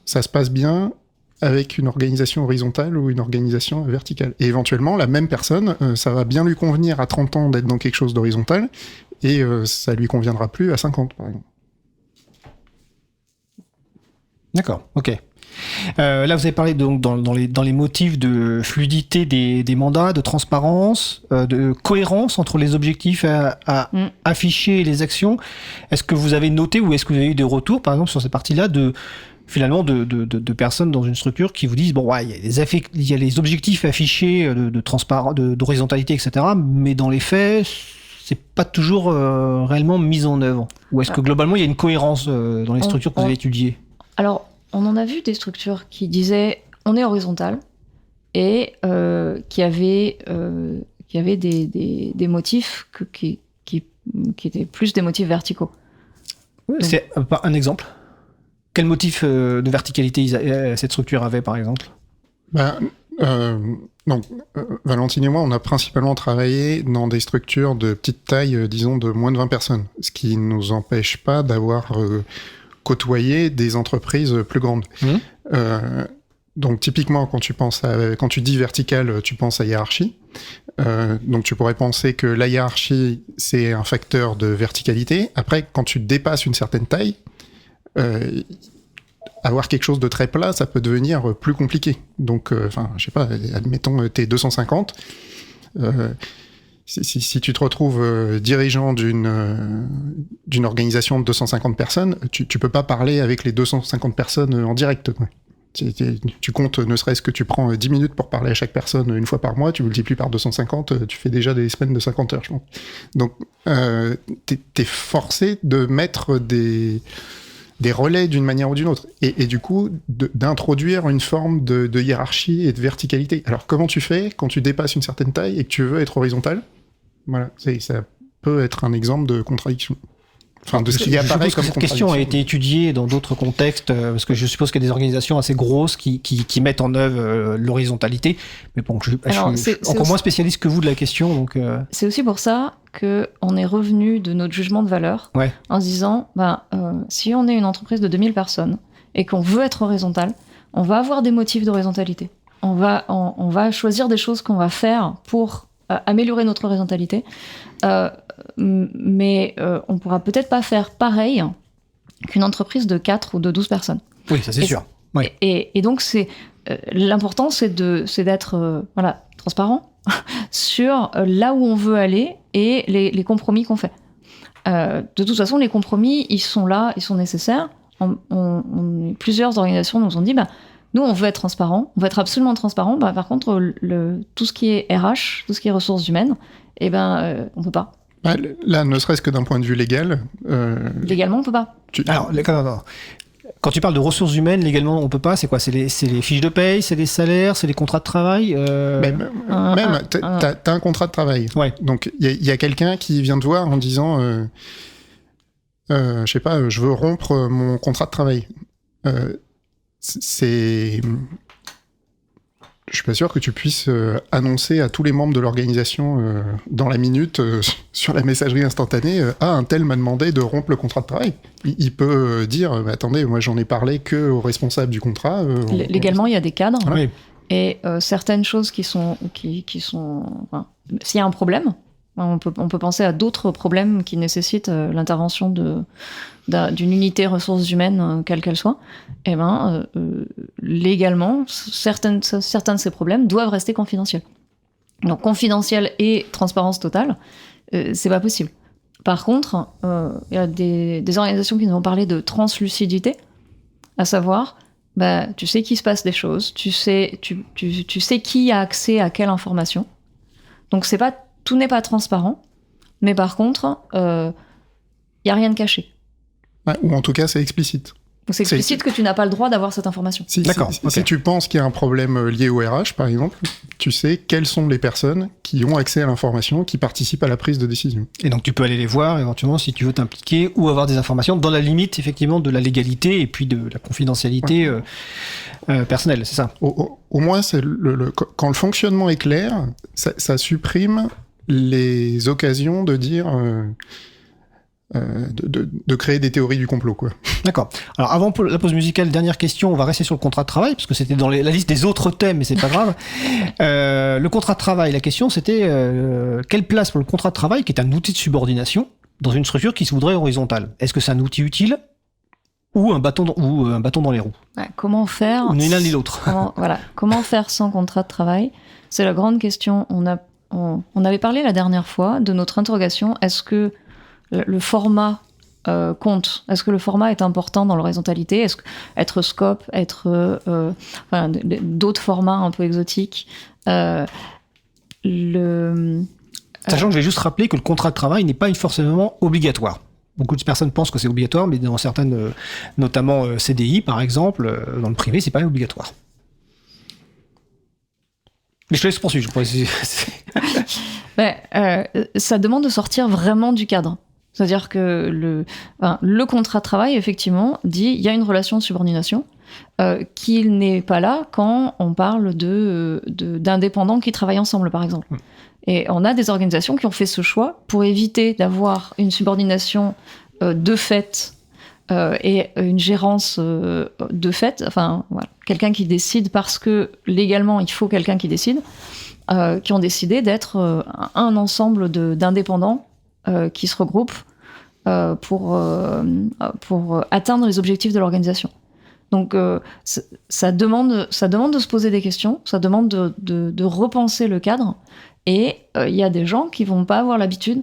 ça se passe bien avec une organisation horizontale ou une organisation verticale. Et éventuellement, la même personne, ça va bien lui convenir à 30 ans d'être dans quelque chose d'horizontal, et ça lui conviendra plus à 50, par exemple. D'accord, ok. Là, vous avez parlé donc dans les motifs de fluidité des mandats, de transparence, de cohérence entre les objectifs à afficher et les actions. Est-ce que vous avez noté, ou est-ce que vous avez eu des retours, par exemple, sur cette partie-là, de personnes dans une structure qui vous disent il y a les objectifs affichés de transparence, d'horizontalité, etc., mais dans les faits, c'est pas toujours réellement mis en œuvre? Ou est-ce que globalement il y a une cohérence dans les structures que vous avez étudiées? Alors, on en a vu des structures qui disaient on est horizontal et qui avaient des motifs qui étaient plus des motifs verticaux. C'est un exemple. Quel motif de verticalité cette structure avait, par exemple? Valentine et moi, on a principalement travaillé dans des structures de petite taille, disons de moins de 20 personnes, ce qui ne nous empêche pas d'avoir côtoyé des entreprises plus grandes. Donc typiquement, quand tu dis vertical, tu penses à hiérarchie. Donc tu pourrais penser que la hiérarchie, c'est un facteur de verticalité. Après, quand tu dépasses une certaine taille, avoir quelque chose de très plat, ça peut devenir plus compliqué. Donc, je sais pas, admettons, t'es 250. Si tu te retrouves dirigeant d'une organisation de 250 personnes, tu peux pas parler avec les 250 personnes en direct, quoi. Tu comptes, ne serait-ce que tu prends 10 minutes pour parler à chaque personne une fois par mois, tu multiplies par 250, tu fais déjà des semaines de 50 heures, je pense. Donc, t'es forcé de mettre des relais d'une manière ou d'une autre. Et du coup, d'introduire une forme de hiérarchie et de verticalité. Alors, comment tu fais quand tu dépasses une certaine taille et que tu veux être horizontal? Voilà, ça peut être un exemple de contradiction. Enfin, de ce qui apparaît comme cette question a été étudiée dans d'autres contextes, parce que je suppose qu'il y a des organisations assez grosses qui mettent en œuvre l'horizontalité. Mais bon, je suis encore moins spécialiste que vous de la question. Donc, c'est aussi pour ça qu'on est revenu de notre jugement de valeur en se disant, si on est une entreprise de 2000 personnes et qu'on veut être horizontal, on va avoir des motifs d'horizontalité. On va choisir des choses qu'on va faire pour améliorer notre horizontalité. Mais on pourra peut-être pas faire pareil qu'une entreprise de 4 ou de 12 personnes. Oui, ça c'est sûr. Oui. Et donc, l'important, c'est d'être transparent sur là où on veut aller et les compromis qu'on fait. De toute façon, les compromis, ils sont là, ils sont nécessaires. Plusieurs organisations nous ont dit, nous, on veut être transparent, on veut être absolument transparent. Par contre, tout ce qui est RH, tout ce qui est ressources humaines, on peut pas. Là, ne serait-ce que d'un point de vue légal... Légalement, on peut pas. Alors, quand tu parles de ressources humaines, légalement, on peut pas. C'est quoi? C'est les fiches de paye, c'est les salaires, c'est les contrats de travail t'as un contrat de travail. Ouais. Donc, il y a quelqu'un qui vient te voir en disant je sais pas, je veux rompre mon contrat de travail. Je suis pas sûr que tu puisses annoncer à tous les membres de l'organisation dans la minute sur la messagerie instantanée un tel m'a demandé de rompre le contrat de travail. Il peut dire attendez, moi j'en ai parlé que aux responsables du contrat. Légalement, il y a des cadres oui. Et certaines choses qui sont s'il y a un problème, on peut penser à d'autres problèmes qui nécessitent l'intervention d'une unité ressources humaines, quelle qu'elle soit. Légalement, certains de ces problèmes doivent rester confidentiels. Donc, confidentiel et transparence totale, c'est pas possible. Par contre, il y a des organisations qui nous ont parlé de translucidité, à savoir, tu sais qu'il se passe des choses, tu sais qui a accès à quelle information. Donc, tout n'est pas transparent, mais par contre, il n'y a rien de caché. Ouais, ou en tout cas, c'est explicite. Donc c'est explicite que tu n'as pas le droit d'avoir cette information. D'accord. Si tu penses qu'il y a un problème lié au RH, par exemple, tu sais quelles sont les personnes qui ont accès à l'information, qui participent à la prise de décision. Et donc tu peux aller les voir éventuellement si tu veux t'impliquer ou avoir des informations dans la limite effectivement de la légalité et puis de la confidentialité personnelle, c'est ça. Au moins, quand le fonctionnement est clair, ça supprime les occasions de dire... de créer des théories du complot, quoi. D'accord. Alors avant la pause musicale, dernière question, on va rester sur le contrat de travail, parce que c'était dans la liste des autres thèmes, mais c'est pas grave. Le contrat de travail, la question c'était quelle place pour le contrat de travail, qui est un outil de subordination, dans une structure qui se voudrait horizontale? Est-ce que c'est un outil utile ou un bâton dans les roues? Comment faire? Ou ni l'un ni l'autre. Comment faire sans contrat de travail? C'est la grande question. On avait parlé la dernière fois de notre interrogation, est-ce que le format compte? Est-ce que le format est important dans l'horizontalité? Est-ce que être scope, d'autres formats un peu exotiques, Sachant que je vais juste rappeler que le contrat de travail n'est pas forcément obligatoire. Beaucoup de personnes pensent que c'est obligatoire, mais dans certaines, notamment CDI par exemple, dans le privé, c'est pas obligatoire. Mais je te laisse poursuivre. Ça demande de sortir vraiment du cadre. C'est-à-dire que le contrat de travail, effectivement, dit il y a une relation de subordination qu'il n'est pas là quand on parle d'indépendants qui travaillent ensemble, par exemple. Et on a des organisations qui ont fait ce choix pour éviter d'avoir une subordination de fait et une gérance de fait. Enfin, voilà, quelqu'un qui décide parce que légalement il faut quelqu'un qui décide, qui ont décidé d'être un ensemble d'indépendants qui se regroupent pour atteindre les objectifs de l'organisation. Donc ça demande de se poser des questions, ça demande de repenser le cadre. Et il y a des gens qui vont pas avoir l'habitude,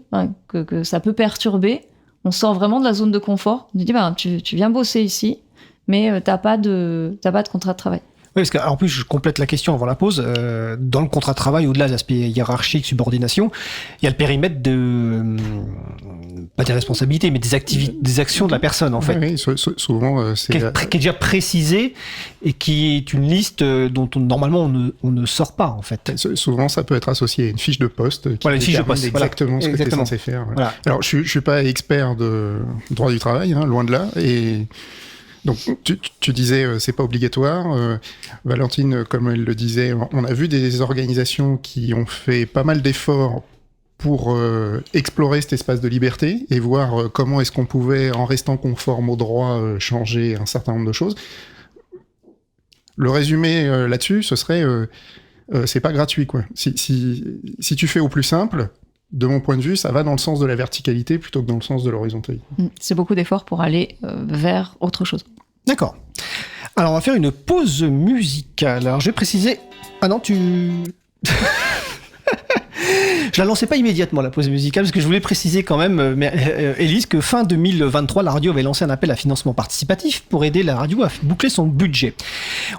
que ça peut perturber. On sort vraiment de la zone de confort. On dit, tu viens bosser ici, mais t'as pas de contrat de travail. Oui, parce qu'en plus, je complète la question avant la pause. Dans le contrat de travail, au-delà de l'aspect hiérarchique, subordination, il y a le périmètre pas des responsabilités, mais des activités, des actions de la personne, en fait. Oui, souvent, c'est... Qui est déjà précisé et qui est une liste dont normalement on ne sort pas, en fait. Souvent, ça peut être associé à une fiche de poste qui détermine exactement ce que tu es censé faire. Ouais. Voilà. Alors, je suis pas expert de droit du travail, loin de là, et... Donc, tu disais, c'est pas obligatoire. Valentine, comme elle le disait, on a vu des organisations qui ont fait pas mal d'efforts pour explorer cet espace de liberté et voir comment est-ce qu'on pouvait, en restant conforme au droit, changer un certain nombre de choses. Le résumé là-dessus, ce serait, c'est pas gratuit, quoi. Si tu fais au plus simple, de mon point de vue, ça va dans le sens de la verticalité plutôt que dans le sens de l'horizontalité. C'est beaucoup d'efforts pour aller vers autre chose. D'accord. Alors, on va faire une pause musicale. Alors, je vais préciser... Ah non, Je la lançais pas immédiatement, la pause musicale, parce que je voulais préciser quand même, Élise, que fin 2023, la radio avait lancé un appel à financement participatif pour aider la radio à boucler son budget.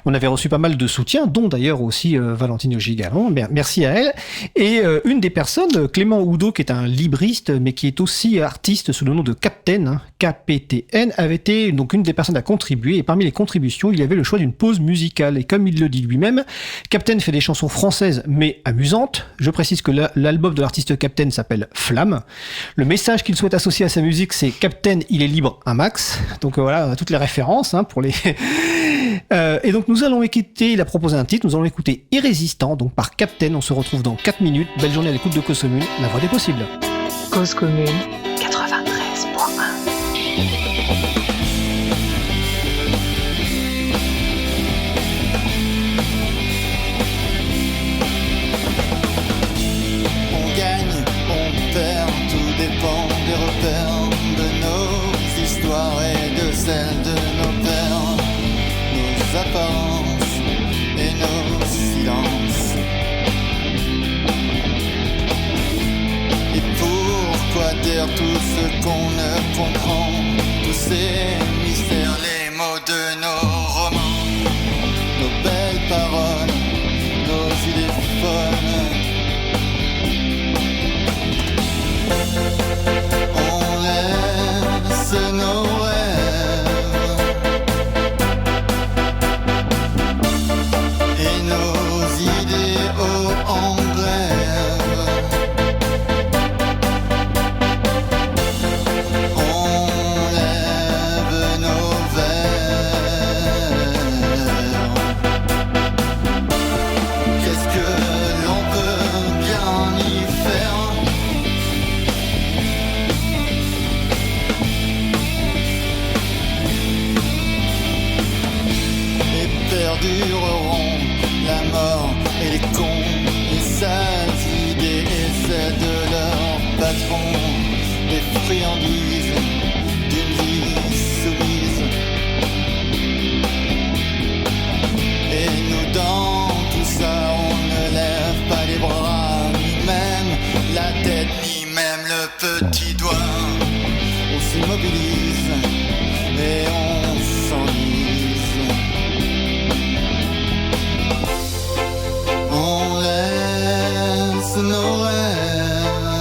On avait reçu pas mal de soutien, dont d'ailleurs aussi Valentine Augier-Galland, merci à elle. Et une des personnes, Clément Oudot, qui est un libriste, mais qui est aussi artiste sous le nom de Captain, KPTN, avait été donc une des personnes à contribuer. Et parmi les contributions, il y avait le choix d'une pause musicale. Et comme il le dit lui-même, Captain fait des chansons françaises, mais amusantes. Je précise que l'album de l'artiste Captain s'appelle Flamme. Le message qu'il souhaite associer à sa musique, c'est Captain, il est libre, un max. Donc voilà, toutes les références pour les... et donc nous allons écouter, il a proposé un titre, nous allons écouter Irrésistant, donc par Captain. On se retrouve dans 4 minutes. Belle journée à l'écoute de Cause Commune, la voix des possibles. Cause Commune 93.1. Celle de nos pères, nos apparences et nos silences. Et pourquoi taire tout ce qu'on ne comprend, tous ces mystères, les mots de nos romans, nos belles paroles, nos idées folles. On laisse nos dureront la mort et les cons, les sales idées et celles de leurs patrons, les friandises d'une vie soumise. Et nous dans tout ça, on ne lève pas les bras, ni même la tête, ni même le petit doigt. On s'immobilise et on s'enlise. Nos rêves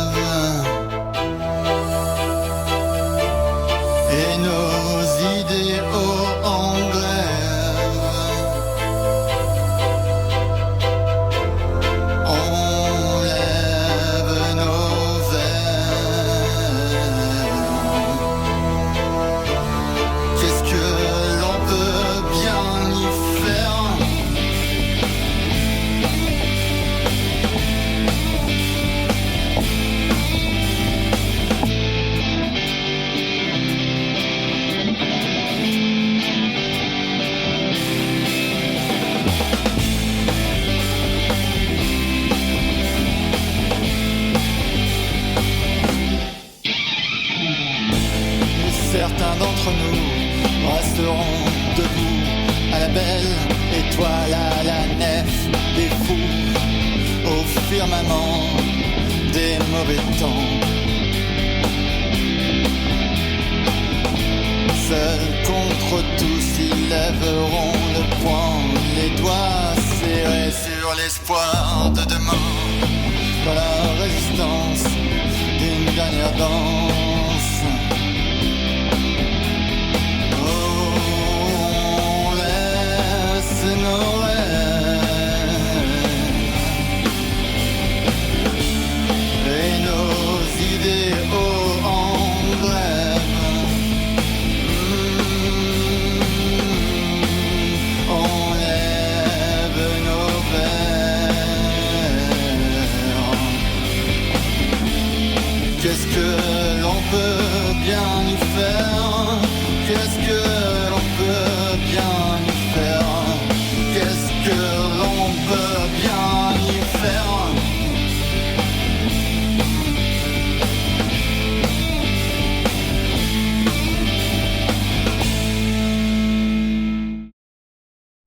la belle étoile à la nef des fous, au firmament des mauvais temps. Seuls contre tous, ils lèveront le poing, les doigts serrés sur l'espoir de demain. Dans la résistance d'une dernière danse. Oh, on laisse nos rêves et nos idéaux en grève. On lève nos verres. Qu'est-ce que l'on peut bien y faire? Qu'est-ce que l'on peut bien y faire? Qu'est-ce que l'on peut bien y faire?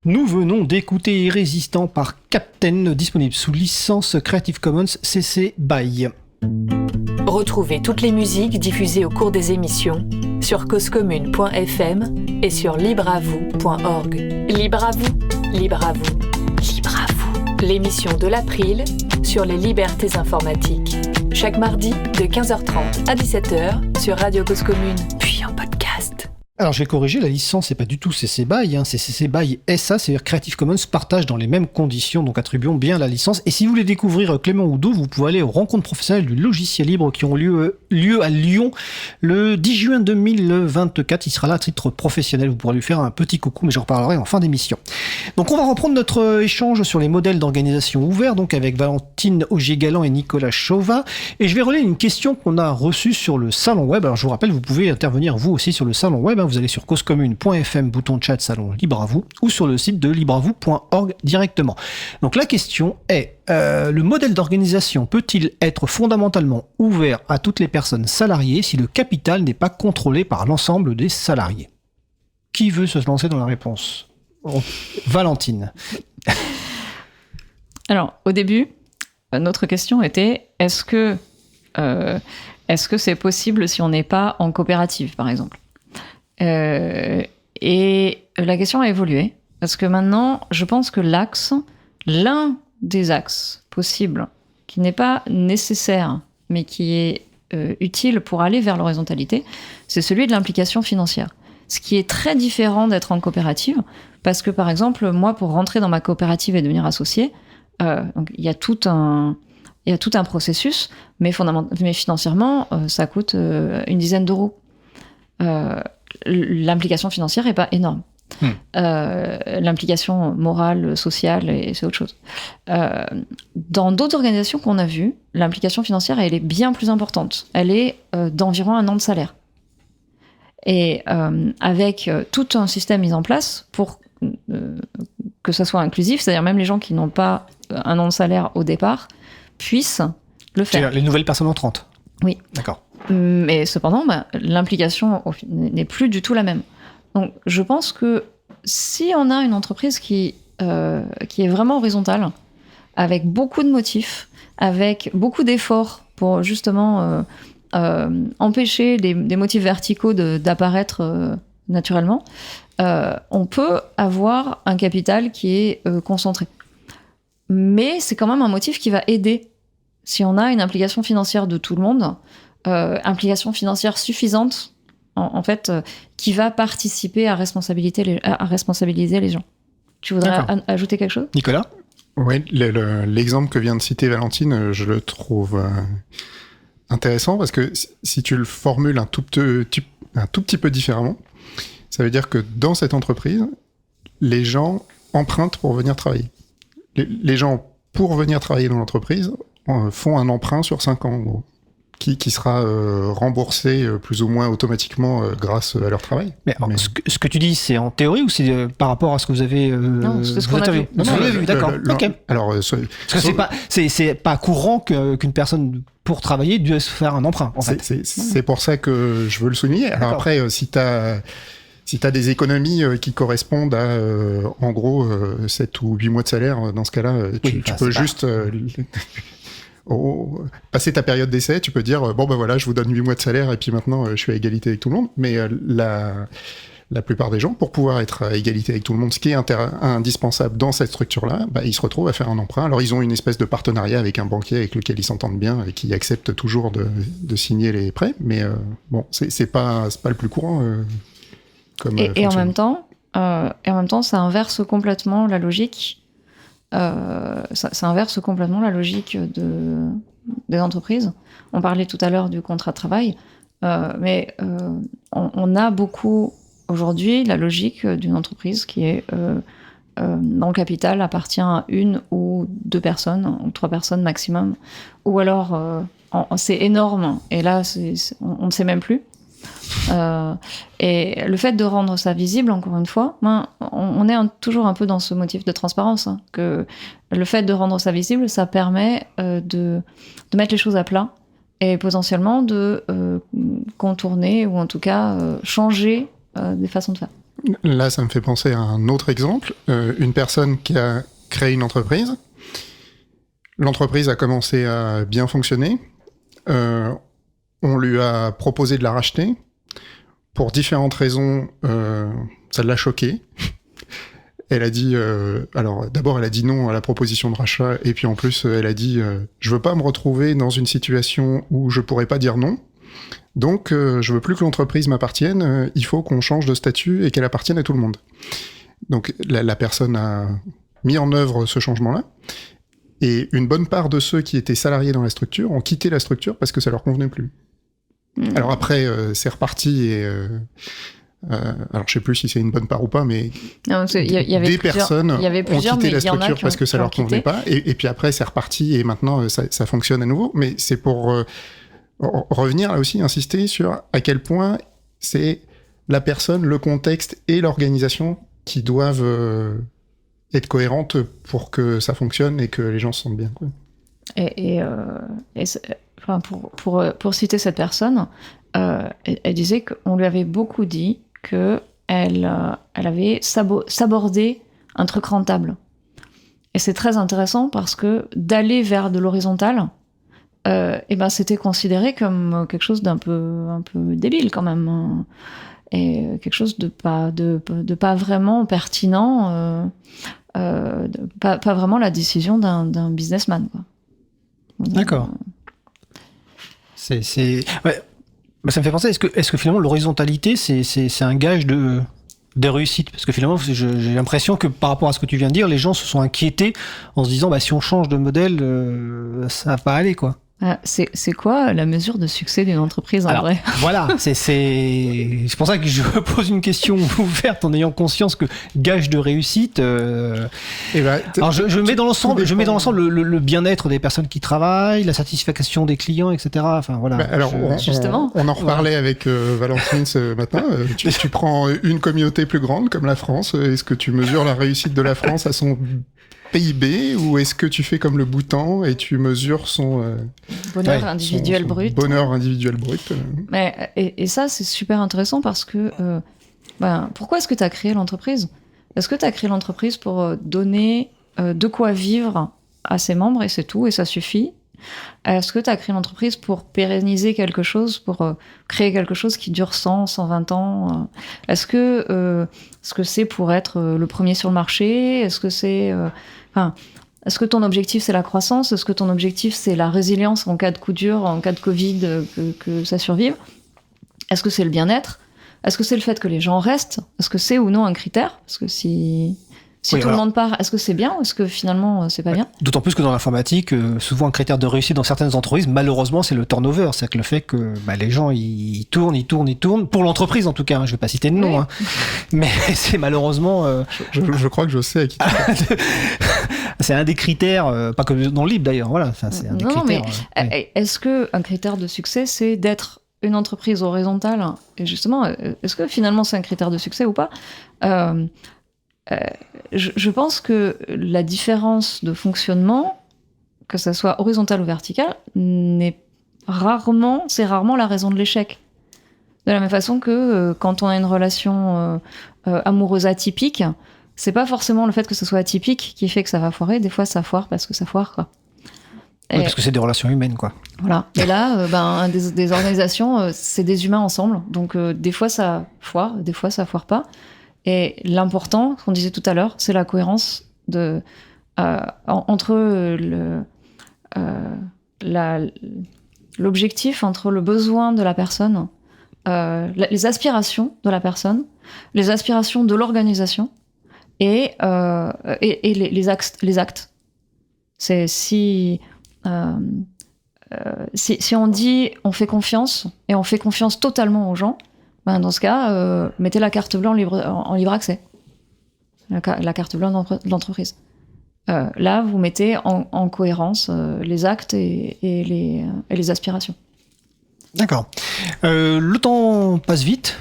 Nous venons d'écouter Résistant par Captain, disponible sous licence Creative Commons CC BY. Retrouvez toutes les musiques diffusées au cours des émissions sur causecommune.fm et sur libreavou.org. Libre à vous, libre à vous, libre à vous. L'émission de l'April sur les libertés informatiques. Chaque mardi de 15h30 à 17h sur Radio Cause Commune, puis en podcast. Alors je vais corriger, la licence c'est pas du tout CC BY, c'est CC BY SA, c'est-à-dire Creative Commons partage dans les mêmes conditions, donc attribuons bien la licence. Et si vous voulez découvrir Clément Oudou, vous pouvez aller aux rencontres professionnelles du logiciel libre qui ont lieu à Lyon le 10 juin 2024. Il sera là à titre professionnel, vous pourrez lui faire un petit coucou, mais j'en reparlerai en fin d'émission. Donc on va reprendre notre échange sur les modèles d'organisation ouverts, donc avec Valentine Augier-Galant et Nicolas Chauvin. Et je vais relayer une question qu'on a reçue sur le salon web. Alors je vous rappelle, vous pouvez intervenir vous aussi sur le salon web, vous allez sur causecommune.fm, bouton de chat, salon Libre à vous, ou sur le site de libreavou.org directement. Donc la question est, le modèle d'organisation peut-il être fondamentalement ouvert à toutes les personnes salariées si le capital n'est pas contrôlé par l'ensemble des salariés? Qui veut se lancer dans la réponse? Valentine. Alors, au début, notre question était, est-ce que c'est possible si on n'est pas en coopérative, par exemple? Et la question a évolué, parce que maintenant, je pense que l'un des axes possibles, qui n'est pas nécessaire, mais qui est utile pour aller vers l'horizontalité, c'est celui de l'implication financière. Ce qui est très différent d'être en coopérative, parce que, par exemple, moi, pour rentrer dans ma coopérative et devenir associé, donc, il y a tout un processus, mais financièrement, ça coûte une dizaine d'euros. L'implication financière n'est pas énorme. L'implication morale, sociale, c'est autre chose. Dans d'autres organisations qu'on a vues, l'implication financière, elle est bien plus importante. Elle est d'environ 1 an de salaire. Et avec tout un système mis en place pour que ça soit inclusif, c'est-à-dire même les gens qui n'ont pas 1 an de salaire au départ puissent le faire. C'est-à-dire les nouvelles personnes entrantes. Oui. D'accord. Mais cependant, l'implication n'est plus du tout la même. Donc, je pense que si on a une entreprise qui est vraiment horizontale, avec beaucoup de motifs, avec beaucoup d'efforts pour justement empêcher des motifs verticaux d'apparaître naturellement, on peut avoir un capital qui est concentré. Mais c'est quand même un motif qui va aider. Si on a une implication financière de tout le monde, implication financière suffisante, en fait, qui va participer à responsabiliser les gens. Tu voudrais ajouter quelque chose, Nicolas? Oui, l'exemple que vient de citer Valentine, je le trouve intéressant parce que si tu le formules un tout petit peu différemment, ça veut dire que dans cette entreprise, les gens empruntent pour venir travailler. Les gens, pour venir travailler dans l'entreprise, font un emprunt sur 5 ans, en gros, qui sera remboursé plus ou moins automatiquement grâce à leur travail. Mais ce que tu dis, c'est en théorie ou c'est par rapport à ce que vous avez Non, c'est ce qu'on a vu. Non, vous avez vu, d'accord. Ok. Alors, parce que c'est pas courant qu'une personne pour travailler doit se faire un emprunt. En fait. C'est pour ça que je veux le souligner. Alors après, si Si tu as des économies qui correspondent à, en gros, 7 ou 8 mois de salaire, dans ce cas-là, tu peux juste... passer ta période d'essai, tu peux dire, bon ben voilà, je vous donne 8 mois de salaire et puis maintenant je suis à égalité avec tout le monde. Mais la plupart des gens, pour pouvoir être à égalité avec tout le monde, ce qui est indispensable dans cette structure-là, ils se retrouvent à faire un emprunt. Alors ils ont une espèce de partenariat avec un banquier avec lequel ils s'entendent bien et qui accepte toujours de signer les prêts, mais bon, c'est pas le plus courant. Et en même temps, ça inverse complètement la logique. Ça inverse complètement la logique des entreprises. On parlait tout à l'heure du contrat de travail, mais on a beaucoup aujourd'hui la logique d'une entreprise qui est dont le capital appartient à 1 ou 2 personnes, ou 3 personnes maximum, ou alors c'est énorme, et là on ne sait même plus. Et le fait de rendre ça visible, encore une fois, on est toujours un peu dans ce motif de transparence, hein, que le fait de rendre ça visible, ça permet de mettre les choses à plat et potentiellement de contourner ou en tout cas changer des façons de faire. Là, ça me fait penser à un autre exemple. Une personne qui a créé une entreprise. L'entreprise a commencé à bien fonctionner. On lui a proposé de la racheter. Pour différentes raisons, ça l'a choquée. Elle a dit... alors, d'abord, elle a dit non à la proposition de rachat. Et puis, en plus, elle a dit je veux pas me retrouver dans une situation où je pourrais pas dire non. Donc, je veux plus que l'entreprise m'appartienne. Il faut qu'on change de statut et qu'elle appartienne à tout le monde. Donc, la personne a mis en œuvre ce changement-là. Et une bonne part de ceux qui étaient salariés dans la structure ont quitté la structure parce que ça leur convenait plus. Alors après, c'est reparti et... alors je sais plus si c'est une bonne part ou pas, mais des personnes ont quitté la structure parce que ça leur convenait pas. Et puis après, c'est reparti et maintenant, ça fonctionne à nouveau. Mais c'est pour revenir là aussi, insister sur à quel point c'est la personne, le contexte et l'organisation qui doivent être cohérentes pour que ça fonctionne et que les gens se sentent bien, quoi. Enfin, pour citer cette personne, elle disait qu'on lui avait beaucoup dit qu'elle avait sabordé un truc rentable. Et c'est très intéressant parce que d'aller vers de l'horizontal, c'était considéré comme quelque chose d'un un peu débile quand même. Et quelque chose de pas vraiment pertinent, pas vraiment la décision d'un businessman, quoi. D'accord. Ouais. Ça me fait penser, est-ce que finalement l'horizontalité c'est un gage de réussite? Parce que finalement j'ai l'impression que par rapport à ce que tu viens de dire, les gens se sont inquiétés en se disant si on change de modèle, ça va pas aller, quoi. C'est quoi la mesure de succès d'une entreprise en vrai? Voilà, c'est pour ça que je pose une question ouverte en ayant conscience que gage de réussite. Alors je mets dans l'ensemble, le bien-être des personnes qui travaillent, la satisfaction des clients, etc. Enfin voilà. Alors justement, on en reparlait avec Valentine ce matin. Tu prends une communauté plus grande comme la France. Est-ce que tu mesures la réussite de la France à son PIB, ou est-ce que tu fais comme le Bhoutan et tu mesures son bonheur individuel brut. Bonheur individuel brut. Mais, et ça, c'est super intéressant parce que pourquoi est-ce que tu as créé l'entreprise? Est-ce que tu as créé l'entreprise pour donner de quoi vivre à ses membres et c'est tout, et ça suffit? Est-ce que tu as créé l'entreprise pour pérenniser quelque chose, pour créer quelque chose qui dure 100, 120 ans? Est-ce que c'est pour être le premier sur le marché? Est-ce que c'est... est-ce que ton objectif, c'est la croissance? Est-ce que ton objectif, c'est la résilience en cas de coup dur, en cas de Covid, que ça survive? Est-ce que c'est le bien-être? Est-ce que c'est le fait que les gens restent? Est-ce que c'est ou non un critère? Parce que si tout le monde part, est-ce que c'est bien ou est-ce que finalement c'est pas bien? D'autant plus que dans l'informatique, souvent un critère de réussite dans certaines entreprises, malheureusement, c'est le turnover. C'est-à-dire que le fait que les gens ils tournent, pour l'entreprise en tout cas, je vais pas citer de nom, mais c'est malheureusement... Je crois que je sais à qui tu parles. C'est un des critères, pas que dans le livre d'ailleurs, voilà, c'est un des critères. Mais est-ce qu'un critère de succès, c'est d'être une entreprise horizontale? Et justement, est-ce que finalement c'est un critère de succès ou pas? Je pense que la différence de fonctionnement, que ça soit horizontal ou vertical, c'est rarement la raison de l'échec. De la même façon que quand on a une relation amoureuse atypique, c'est pas forcément le fait que ce soit atypique qui fait que ça va foirer. Des fois, ça foire parce que ça foire, quoi. Oui, parce que c'est des relations humaines, quoi. Voilà. Et là, des organisations, c'est des humains ensemble. Donc, des fois, ça foire, des fois, ça foire pas. Et l'important, ce qu'on disait tout à l'heure, c'est la cohérence entre l'objectif, entre le besoin de la personne, les aspirations de la personne, les aspirations de l'organisation et les actes. C'est si on dit on fait confiance et on fait confiance totalement aux gens, ben dans ce cas, mettez la carte bleue en libre accès, la carte bleue de l'entreprise. Là, vous mettez en cohérence les actes et les aspirations. D'accord. Le temps passe vite.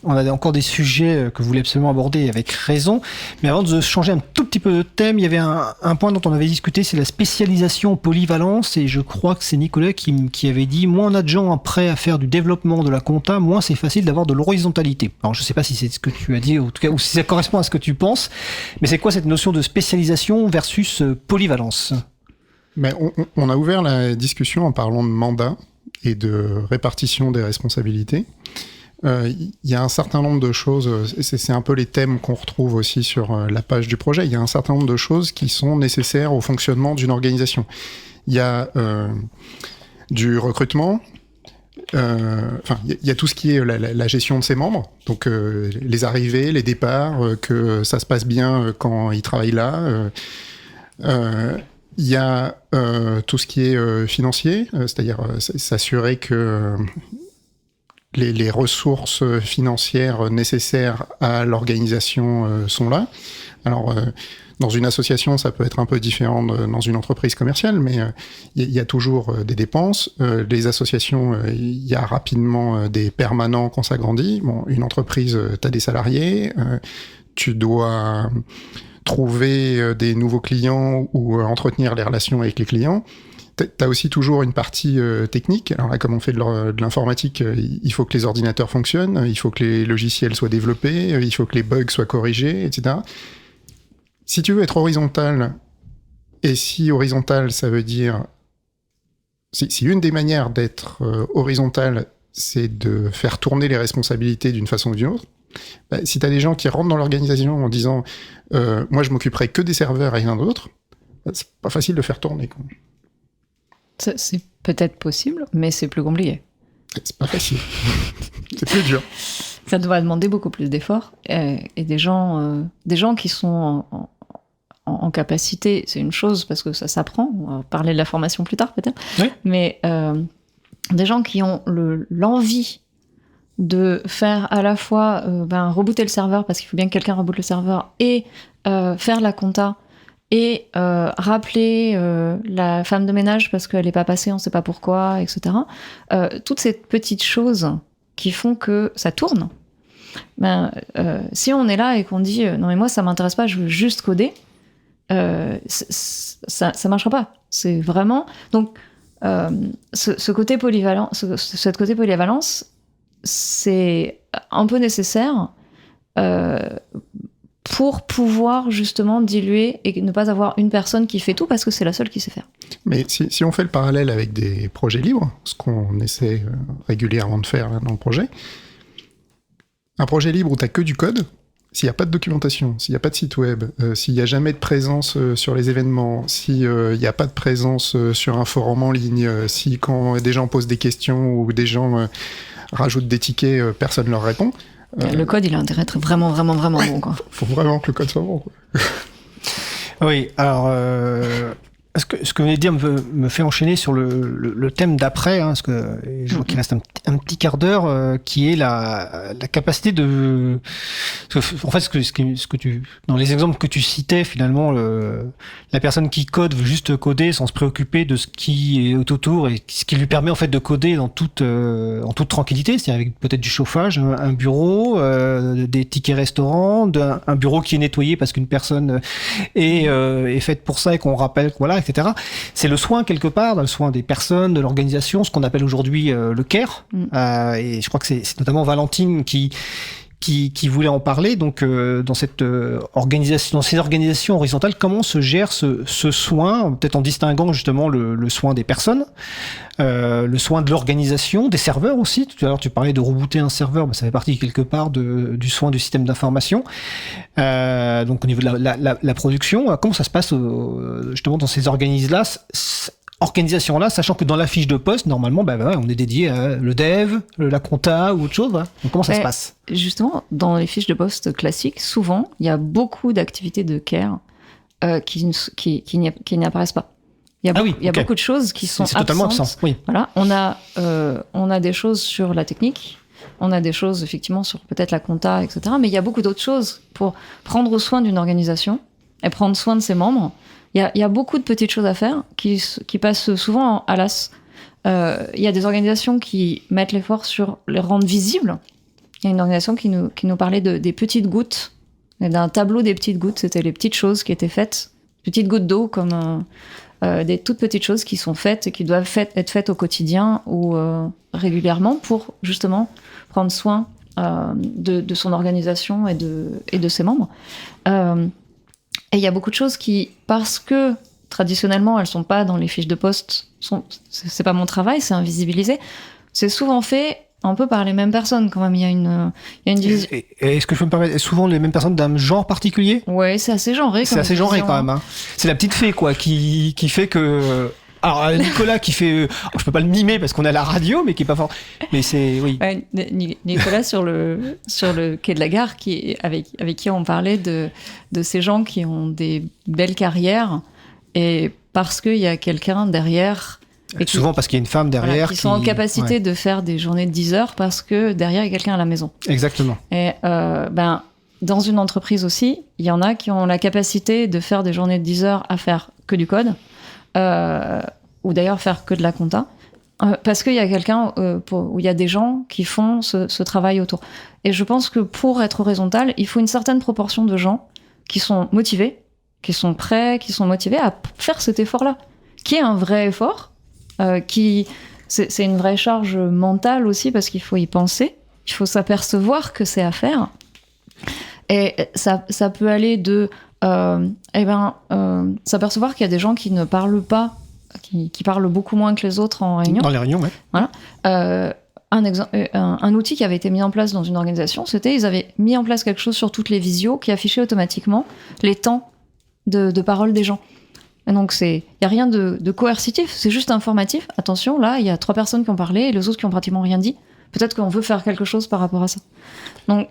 On a encore des sujets que vous voulez absolument aborder avec raison. Mais avant de changer un tout petit peu de thème, il y avait un point dont on avait discuté, c'est la spécialisation polyvalence. Et je crois que c'est Nicolas qui avait dit, moins on a de gens prêts à faire du développement de la compta, moins c'est facile d'avoir de l'horizontalité. Alors je sais pas si c'est ce que tu as dit, ou en tout cas, ou si ça correspond à ce que tu penses. Mais c'est quoi cette notion de spécialisation versus polyvalence ? Mais on a ouvert la discussion en parlant de mandat et de répartition des responsabilités. Il y a un certain nombre de choses, c'est un peu les thèmes qu'on retrouve aussi sur la page du projet, il y a un certain nombre de choses qui sont nécessaires au fonctionnement d'une organisation. Il y a du recrutement, il y a tout ce qui est la gestion de ses membres, donc les arrivées, les départs, que ça se passe bien quand ils travaillent là. Il y a tout ce qui est financier, c'est-à-dire s'assurer que les ressources financières nécessaires à l'organisation sont là. Alors, dans une association, ça peut être un peu différent dans une entreprise commerciale, mais il y a toujours des dépenses. Les associations, il y a rapidement des permanents quand ça grandit. Bon, une entreprise, tu as des salariés, tu dois trouver des nouveaux clients ou entretenir les relations avec les clients. T'as aussi toujours une partie technique. Alors là, comme on fait de l'informatique, il faut que les ordinateurs fonctionnent, il faut que les logiciels soient développés, il faut que les bugs soient corrigés, etc. Si tu veux être horizontal, et si horizontal, ça veut dire... Si une des manières d'être horizontal, c'est de faire tourner les responsabilités d'une façon ou d'une autre, bah, si tu as des gens qui rentrent dans l'organisation en disant moi je m'occuperai que des serveurs et rien d'autre, bah, c'est pas facile de faire tourner, quoi. C'est peut-être possible, mais c'est plus compliqué. C'est pas facile. C'est plus dur. Ça doit demander beaucoup plus d'efforts et des gens qui sont en capacité, c'est une chose parce que ça s'apprend, on va parler de la formation plus tard peut-être, oui. Mais des gens qui ont l'envie de faire à la fois rebooter le serveur parce qu'il faut bien que quelqu'un reboote le serveur et faire la compta et rappeler la femme de ménage parce qu'elle n'est pas passée, on ne sait pas pourquoi, etc. Toutes ces petites choses qui font que ça tourne. Si on est là et qu'on dit non mais moi ça m'intéresse pas, je veux juste coder, ça marchera pas. C'est vraiment donc ce côté polyvalent, cette côté polyvalence, c'est un peu nécessaire pour pouvoir justement diluer et ne pas avoir une personne qui fait tout parce que c'est la seule qui sait faire. Mais si on fait le parallèle avec des projets libres, ce qu'on essaie régulièrement de faire là, dans le projet, un projet libre où tu n'as que du code, s'il n'y a pas de documentation, s'il n'y a pas de site web, s'il n'y a jamais de présence sur les événements, s'il n'y a pas de présence sur un forum en ligne, si quand des gens posent des questions ou des gens rajoutent des tickets, personne ne leur répond. Le code, il a intérêt à être vraiment, vraiment, vraiment ouais, bon, quoi. Faut vraiment que le code soit bon, quoi. Oui, alors... ce que vous venez de dire me fait enchaîner sur le thème d'après, parce que je vois qu'il reste un petit quart d'heure, qui est la capacité de... En fait, ce que tu... Dans les exemples que tu citais, finalement, la personne qui code veut juste coder sans se préoccuper de ce qui est autour et ce qui lui permet en fait de coder en toute tranquillité, c'est-à-dire avec peut-être du chauffage, un bureau, des tickets restaurants, un bureau qui est nettoyé parce qu'une personne est faite pour ça et qu'on rappelle, voilà, etc. etc. C'est le soin quelque part, le soin des personnes, de l'organisation, ce qu'on appelle aujourd'hui le care. Et je crois que c'est notamment Valentine qui voulait en parler. Donc dans cette organisation, dans ces organisations horizontales, comment se gère ce soin, peut-être en distinguant justement le soin des personnes, le soin de l'organisation, des serveurs aussi. Tout à l'heure tu parlais de rebooter un serveur, ça fait partie quelque part du soin du système d'information. Donc au niveau de la production, comment ça se passe justement dans ces organisations-là, sachant que dans la fiche de poste, normalement, on est dédié à le dev, la compta ou autre chose. Voilà. Donc comment ça se passe ? Justement, dans les fiches de poste classiques, souvent, il y a beaucoup d'activités de care qui n'apparaissent pas. Il y a beaucoup de choses qui sont absentes. C'est totalement absent, oui. Voilà. On a des choses sur la technique, on a des choses effectivement sur peut-être la compta, etc. Mais il y a beaucoup d'autres choses pour prendre soin d'une organisation et prendre soin de ses membres. Il y a beaucoup de petites choses à faire qui passent souvent à l'as. Il y a des organisations qui mettent l'effort sur les rendre visibles. Il y a une organisation qui nous parlait des petites gouttes, d'un tableau des petites gouttes. C'était les petites choses qui étaient faites, petites gouttes d'eau, comme des toutes petites choses qui sont faites et qui doivent être faites au quotidien ou régulièrement pour justement prendre soin de son organisation et de ses membres. Et il y a beaucoup de choses qui, parce que traditionnellement elles sont pas dans les fiches de poste, c'est pas mon travail, c'est invisibilisé, c'est souvent fait un peu par les mêmes personnes quand même. Il y a une division. Et est-ce que je peux me permettre, souvent les mêmes personnes d'un genre particulier ? Ouais, c'est assez genré. C'est assez genré quand même. Hein. C'est la petite fée quoi, qui fait que. Alors Nicolas qui fait, je peux pas le mimer parce qu'on est à la radio, mais qui est pas fort. Mais c'est oui. Ouais, Nicolas sur le quai de la gare, avec qui on parlait de ces gens qui ont des belles carrières et parce qu'il y a quelqu'un derrière. Et souvent parce qu'il y a une femme derrière qui sont en capacité de faire des journées de 10 heures parce que derrière il y a quelqu'un à la maison. Exactement. Et dans une entreprise aussi, il y en a qui ont la capacité de faire des journées de 10 heures à faire que du code. Ou d'ailleurs faire que de la compta, parce qu'il y a quelqu'un où il y a des gens qui font ce travail autour. Et je pense que pour être horizontal, il faut une certaine proportion de gens qui sont motivés, qui sont prêts, qui sont motivés à faire cet effort-là, qui est un vrai effort, c'est une vraie charge mentale aussi, parce qu'il faut y penser, il faut s'apercevoir que c'est à faire. Et ça peut aller de s'apercevoir qu'il y a des gens qui ne parlent pas, qui parlent beaucoup moins que les autres en réunion. Dans les réunions, ouais. Voilà. Un outil qui avait été mis en place dans une organisation, c'était ils avaient mis en place quelque chose sur toutes les visios qui affichait automatiquement les temps de parole des gens. Et donc il y a rien de coercitif, c'est juste informatif. Attention, là il y a 3 personnes qui ont parlé et les autres qui ont pratiquement rien dit. Peut-être qu'on veut faire quelque chose par rapport à ça. Donc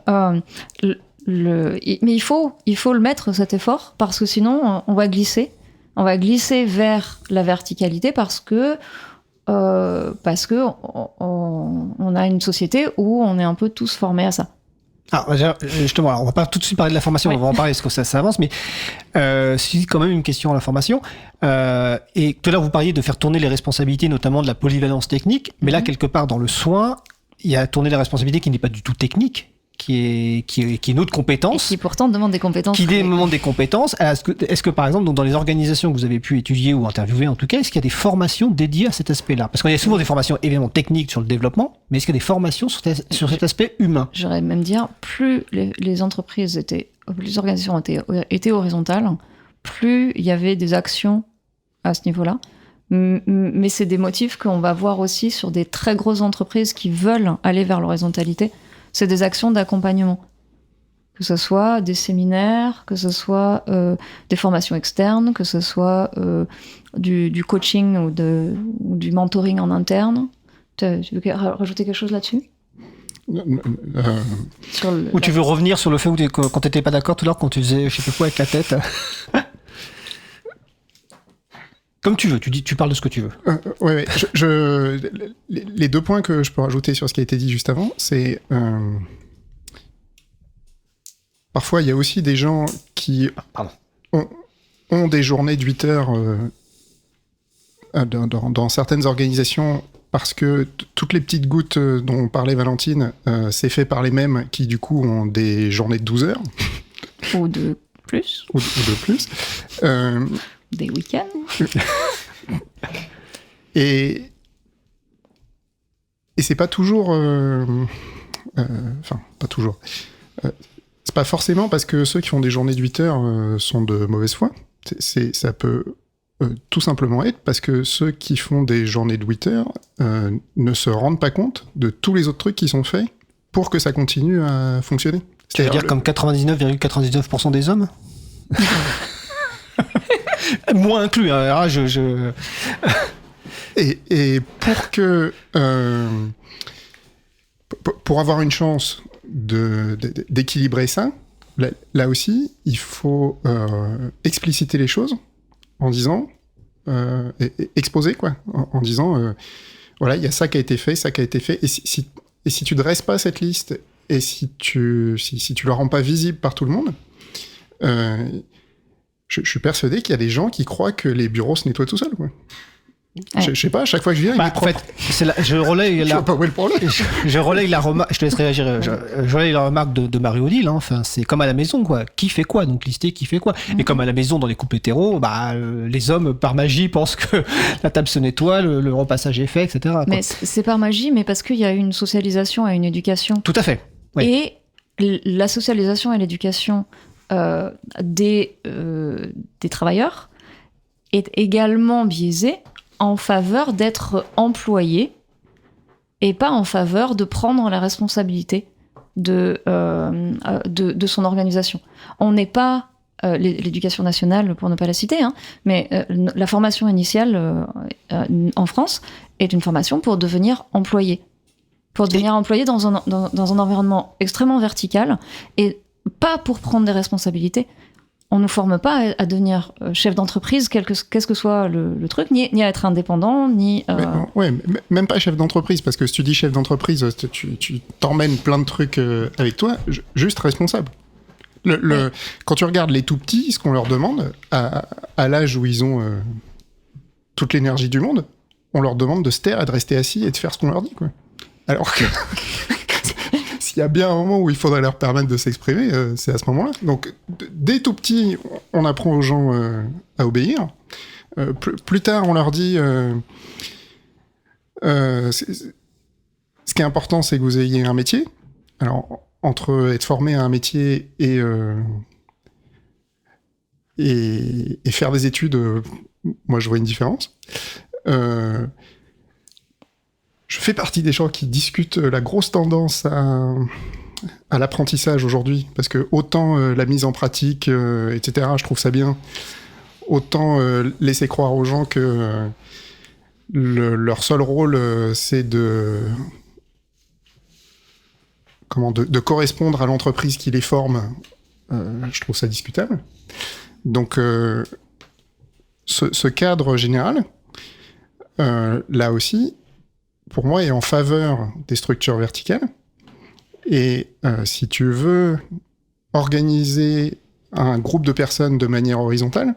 mais il faut le mettre, cet effort, parce que sinon on va glisser vers la verticalité parce que on a une société où on est un peu tous formés à ça. Alors, justement, on va pas tout de suite parler de la formation, oui. On va en parler parce que ça avance, mais c'est quand même une question à la formation. Et tout à l'heure, vous parliez de faire tourner les responsabilités, notamment de la polyvalence technique, mais là, quelque part, dans le soin, il y a tourner la responsabilité qui n'est pas du tout technique, qui est une autre compétence. Et qui pourtant demande des compétences. Demande des compétences. Est-ce que par exemple, donc, dans les organisations que vous avez pu étudier ou interviewer en tout cas, est-ce qu'il y a des formations dédiées à cet aspect-là ? Parce qu'il y a souvent des formations évidemment techniques sur le développement, mais est-ce qu'il y a des formations sur cet aspect humain ? J'aurais même dire, plus les organisations étaient horizontales, plus il y avait des actions à ce niveau-là. Mais c'est des motifs qu'on va voir aussi sur des très grosses entreprises qui veulent aller vers l'horizontalité. C'est des actions d'accompagnement, que ce soit des séminaires, que ce soit des formations externes, que ce soit du coaching ou du mentoring en interne. Tu veux rajouter quelque chose là-dessus ? Ou tu veux revenir sur le fait où quand tu n'étais pas d'accord tout à l'heure, quand tu faisais je sais pas quoi avec la tête. Comme tu veux, tu parles de ce que tu veux. Ouais. Les 2 points que je peux rajouter sur ce qui a été dit juste avant, c'est parfois il y a aussi des gens qui ont des journées de 8 heures dans certaines organisations parce que toutes les petites gouttes dont parlait Valentine, c'est fait par les mêmes qui du coup ont des journées de 12 heures. Plus. ou de plus. Des week-ends. Et c'est pas toujours... Enfin, pas toujours. C'est pas forcément parce que ceux qui font des journées de 8 heures sont de mauvaise foi. Ça peut tout simplement être parce que ceux qui font des journées de 8 heures ne se rendent pas compte de tous les autres trucs qui sont faits pour que ça continue à fonctionner. Tu veux dire comme 99,99% des hommes? Moi inclus, hein. Alors, Et pour que... pour avoir une chance d'équilibrer ça, là aussi, il faut expliciter les choses en disant... exposer, quoi. En disant, voilà, il y a ça qui a été fait, ça qui a été fait. Et si tu dresses pas cette liste, et si tu la rends pas visible par tout le monde, je suis persuadé qu'il y a des gens qui croient que les bureaux se nettoient tout seuls, quoi. Ouais. Je sais pas, à chaque fois que je viens, il est propre. En fait, je relaye Je vois pas où est le problème. je relaye la remarque. Je te laisse réagir. Je relaye la remarque de Marie-Odile. Hein. Enfin, c'est comme à la maison, quoi. Qui fait quoi? Donc lister qui fait quoi. Et comme à la maison dans les couples hétéros, les hommes par magie pensent que la table se nettoie, le repassage est fait, etc. quoi. Mais c'est par magie, mais parce qu'il y a une socialisation et une éducation. Tout à fait. Oui. Et la socialisation et l'éducation des travailleurs est également biaisée en faveur d'être employé et pas en faveur de prendre la responsabilité de son organisation. On n'est pas l'éducation nationale, pour ne pas la citer, hein, mais la formation initiale en France est une formation pour devenir employé. Pour devenir employé dans un environnement extrêmement vertical et pas pour prendre des responsabilités. On ne nous forme pas à devenir chef d'entreprise, qu'est-ce que soit le truc, ni à être indépendant, ni... Ouais, même pas chef d'entreprise, parce que si tu dis chef d'entreprise, tu t'emmènes plein de trucs avec toi, juste responsable. Quand tu regardes les tout-petits, ce qu'on leur demande, à l'âge où ils ont toute l'énergie du monde, on leur demande de se taire et de rester assis et de faire ce qu'on leur dit, quoi. Alors que... S'il y a bien un moment où il faudrait leur permettre de s'exprimer, c'est à ce moment-là. Donc, dès tout petit, on apprend aux gens à obéir. Plus tard, on leur dit... ce qui est important, c'est que vous ayez un métier. Alors, entre être formé à un métier et faire des études, moi, je vois une différence. Je fais partie des gens qui discutent la grosse tendance à l'apprentissage aujourd'hui, parce que autant la mise en pratique, etc., je trouve ça bien, autant laisser croire aux gens que leur seul rôle, c'est de correspondre à l'entreprise qui les forme, je trouve ça discutable. Donc, ce cadre général, là aussi, pour moi, est en faveur des structures verticales. Et si tu veux organiser un groupe de personnes de manière horizontale,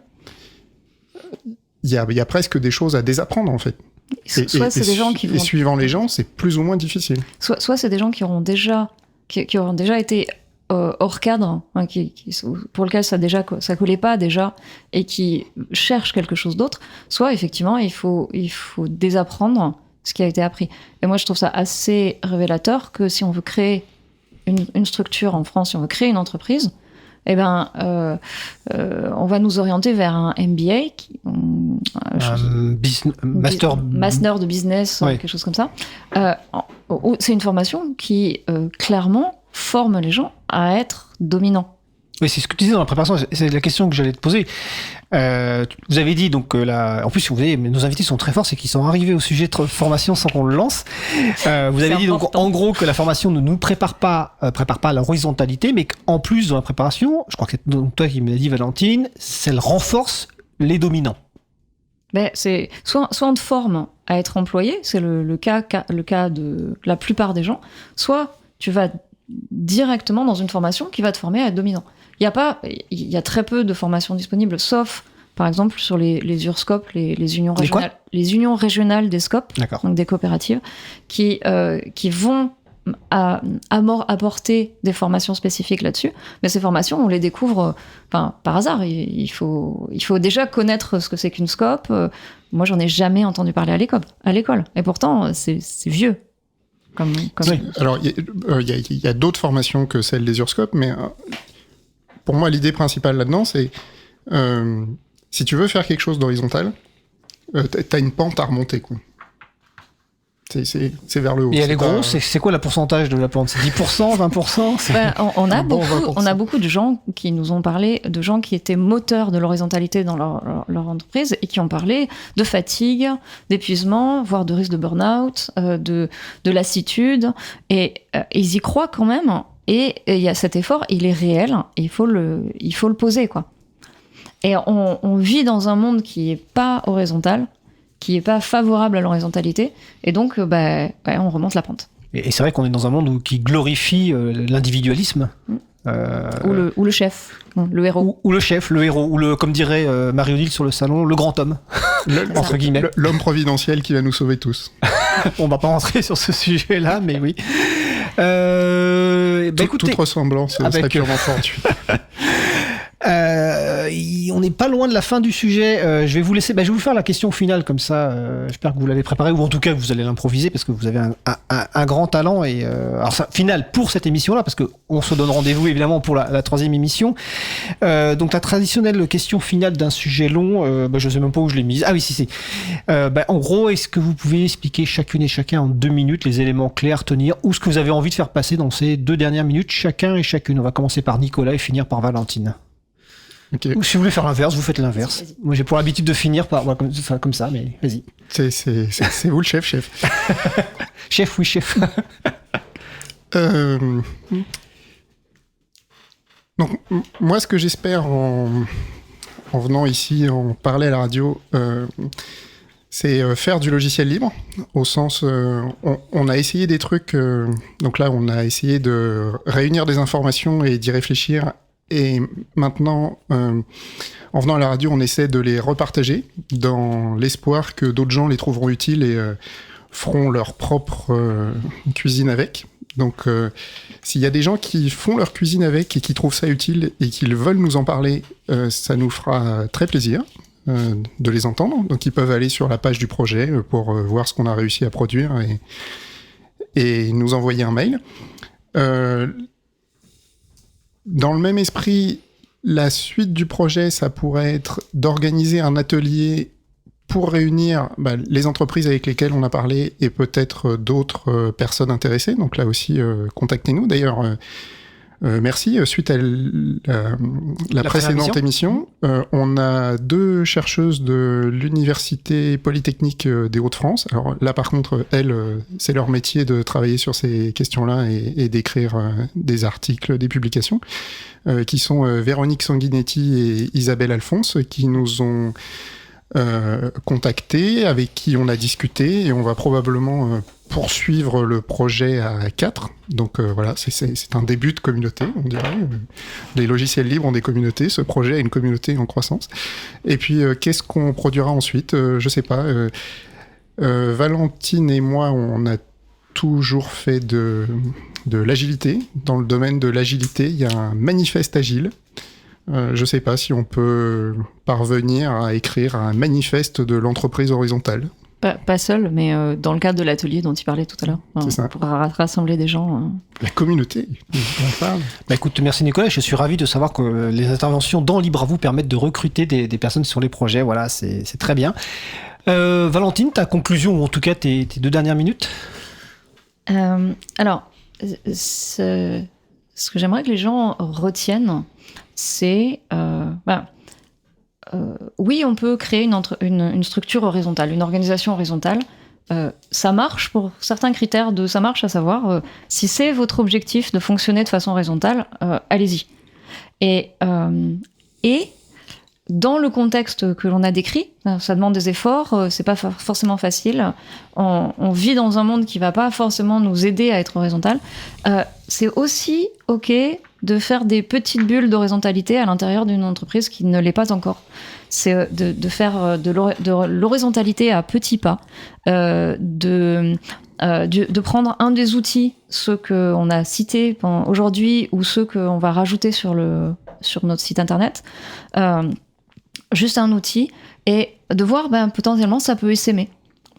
il y a presque des choses à désapprendre, en fait. Soit c'est des gens qui vont... Et suivant les gens, c'est plus ou moins difficile. Soit c'est des gens qui auront déjà été hors cadre, hein, pour lequel ça collait pas déjà, et qui cherchent quelque chose d'autre. Soit, effectivement, il faut désapprendre ce qui a été appris. Et moi, je trouve ça assez révélateur que si on veut créer une structure en France, si on veut créer une entreprise, eh ben, on va nous orienter vers un MBA, master de business, ouais. quelque chose comme ça. C'est une formation qui, clairement, forme les gens à être dominants. Oui, c'est ce que tu disais dans la préparation, c'est la question que j'allais te poser. Vous avez dit, donc, en plus, vous voyez, nos invités sont très forts, c'est qu'ils sont arrivés au sujet de formation sans qu'on le lance. Vous avez dit, donc, en gros, que la formation ne nous prépare pas à l'horizontalité, mais qu'en plus, dans la préparation, je crois que c'est donc toi qui me l'as dit, Valentine, elle renforce les dominants. Ben, c'est soit on te forme à être employé, c'est le cas de la plupart des gens, soit tu vas directement dans une formation qui va te former à être dominant. Il y a très peu de formations disponibles, sauf par exemple sur les URSCOP, les unions régionales, les unions régionales des SCOP, donc des coopératives, qui vont apporter des formations spécifiques là-dessus, mais ces formations, on les découvre par hasard. Il faut déjà connaître ce que c'est qu'une scope. Moi, j'en ai jamais entendu parler à l'école. Et pourtant, c'est vieux. Oui. Alors, il y a d'autres formations que celle des URSCOP, mais pour moi, l'idée principale là-dedans, c'est si tu veux faire quelque chose d'horizontal, t'as une pente à remonter, quoi. C'est vers le haut. Et elle est grosse, c'est quoi le pourcentage de la pente? C'est 10%, 20%? On a beaucoup de gens qui nous ont parlé, de gens qui étaient moteurs de l'horizontalité dans leur entreprise et qui ont parlé de fatigue, d'épuisement, voire de risque de burn-out, de lassitude. Et ils y croient quand même. Et il y a cet effort, il est réel, et il faut le poser, quoi. Et on vit dans un monde qui est pas horizontal, qui est pas favorable à l'horizontalité, et donc on remonte la pente. Et c'est vrai qu'on est dans un monde qui glorifie l'individualisme. Ou le chef, le héros. Ou le chef, le héros, ou comme dirait Marie-Odile sur le salon, le grand homme, entre guillemets. L'homme providentiel qui va nous sauver tous. On va pas rentrer sur ce sujet-là, mais oui. Écoutez, toute ressemblance serait purement fortuite. On n'est pas loin de la fin du sujet. Je vais vous laisser. Je vais vous faire la question finale comme ça. J'espère que vous l'avez préparée, ou en tout cas que vous allez l'improviser parce que vous avez un grand talent. Et alors ça, finale pour cette émission-là, parce que on se donne rendez-vous évidemment pour la troisième émission. Donc la traditionnelle question finale d'un sujet long. Je sais même pas où je l'ai mise. Ah oui, si. En gros, est-ce que vous pouvez expliquer chacune et chacun en 2 minutes les éléments clés à retenir, ou ce que vous avez envie de faire passer dans ces 2 dernières minutes, chacun et chacune. On va commencer par Nicolas et finir par Valentine. Okay. Ou si vous voulez faire l'inverse, vous faites l'inverse. Moi, j'ai pour l'habitude de finir comme ça, mais vas-y. C'est vous le chef. Chef, oui, chef. Donc, moi, ce que j'espère en venant ici, en parler à la radio, c'est faire du logiciel libre, au sens... on a essayé des trucs... donc là, on a essayé de réunir des informations et d'y réfléchir. Et maintenant, en venant à la radio, on essaie de les repartager dans l'espoir que d'autres gens les trouveront utiles et feront leur propre cuisine avec. Donc, s'il y a des gens qui font leur cuisine avec et qui trouvent ça utile et qui veulent nous en parler, ça nous fera très plaisir de les entendre. Donc, ils peuvent aller sur la page du projet pour voir ce qu'on a réussi à produire et nous envoyer un mail. Dans le même esprit, la suite du projet, ça pourrait être d'organiser un atelier pour réunir les entreprises avec lesquelles on a parlé et peut-être d'autres personnes intéressées. Donc là aussi, contactez-nous. D'ailleurs, merci. Suite à la précédente émission, on a 2 chercheuses de l'Université Polytechnique des Hauts-de-France. Alors là, par contre, elles, c'est leur métier de travailler sur ces questions-là et d'écrire des articles, des publications, qui sont Véronique Sanguinetti et Isabelle Alphonse, qui nous ont contactés, avec qui on a discuté, et on va probablement poursuivre le projet à 4. Donc voilà, c'est un début de communauté, on dirait. Les logiciels libres ont des communautés, ce projet a une communauté en croissance. Et puis, qu'est-ce qu'on produira ensuite ? Je sais pas. Valentine et moi, on a toujours fait de l'agilité. Dans le domaine de l'agilité, il y a un manifeste agile. Je sais pas si on peut parvenir à écrire un manifeste de l'entreprise horizontale. Pas seul, mais dans le cadre de l'atelier dont tu parlais tout à l'heure. C'est ça. Pour rassembler des gens. La communauté, on parle. Écoute, merci Nicolas, je suis ravi de savoir que les interventions dans Libre à vous permettent de recruter des personnes sur les projets. Voilà, c'est très bien. Valentine, ta conclusion, ou en tout cas tes 2 dernières minutes ? Alors, ce que j'aimerais que les gens retiennent, c'est... oui, on peut créer une structure horizontale, une organisation horizontale. Ça marche pour certains critères ça marche, à savoir, si c'est votre objectif de fonctionner de façon horizontale, allez-y. Et dans le contexte que l'on a décrit, ça demande des efforts, c'est pas forcément facile. On vit dans un monde qui va pas forcément nous aider à être horizontal. C'est aussi OK de faire des petites bulles d'horizontalité à l'intérieur d'une entreprise qui ne l'est pas encore. C'est de faire de l'horizontalité à petits pas, de prendre un des outils, ceux qu'on a cités aujourd'hui ou ceux qu'on va rajouter sur notre site internet, juste un outil, et de voir potentiellement ça peut essaimer.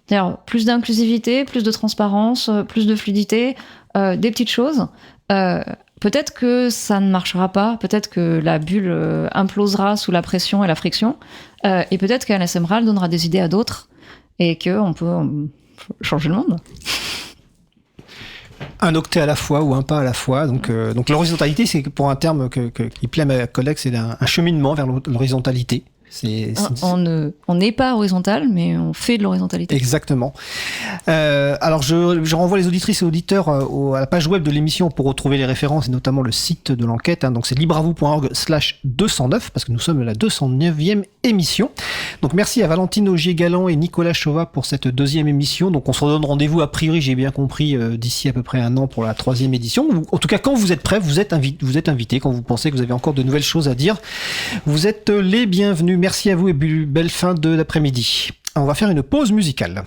C'est-à-dire plus d'inclusivité, plus de transparence, plus de fluidité, des petites choses. Peut-être que ça ne marchera pas, peut-être que la bulle implosera sous la pression et la friction, et peut-être qu'Alain Semral donnera des idées à d'autres, et qu'on peut changer le monde. Un octet à la fois ou un pas à la fois. Donc l'horizontalité, c'est pour un terme qui plaît à ma collègue, c'est un cheminement vers l'horizontalité. On n'est pas horizontal, mais on fait de l'horizontalité. Exactement. Alors, je renvoie les auditrices et auditeurs à la page web de l'émission pour retrouver les références et notamment le site de l'enquête. Donc, c'est libravou.org/209 parce que nous sommes à la 209e émission. Donc, merci à Valentine Augier-Galant et Nicolas Chauvat pour cette 2e émission. Donc, on se redonne rendez-vous, a priori, j'ai bien compris, d'ici à peu près un an pour la 3e édition. En tout cas, quand vous êtes prêts, vous êtes invités. Quand vous pensez que vous avez encore de nouvelles choses à dire, vous êtes les bienvenus. Merci à vous et belle fin de l'après-midi. On va faire une pause musicale.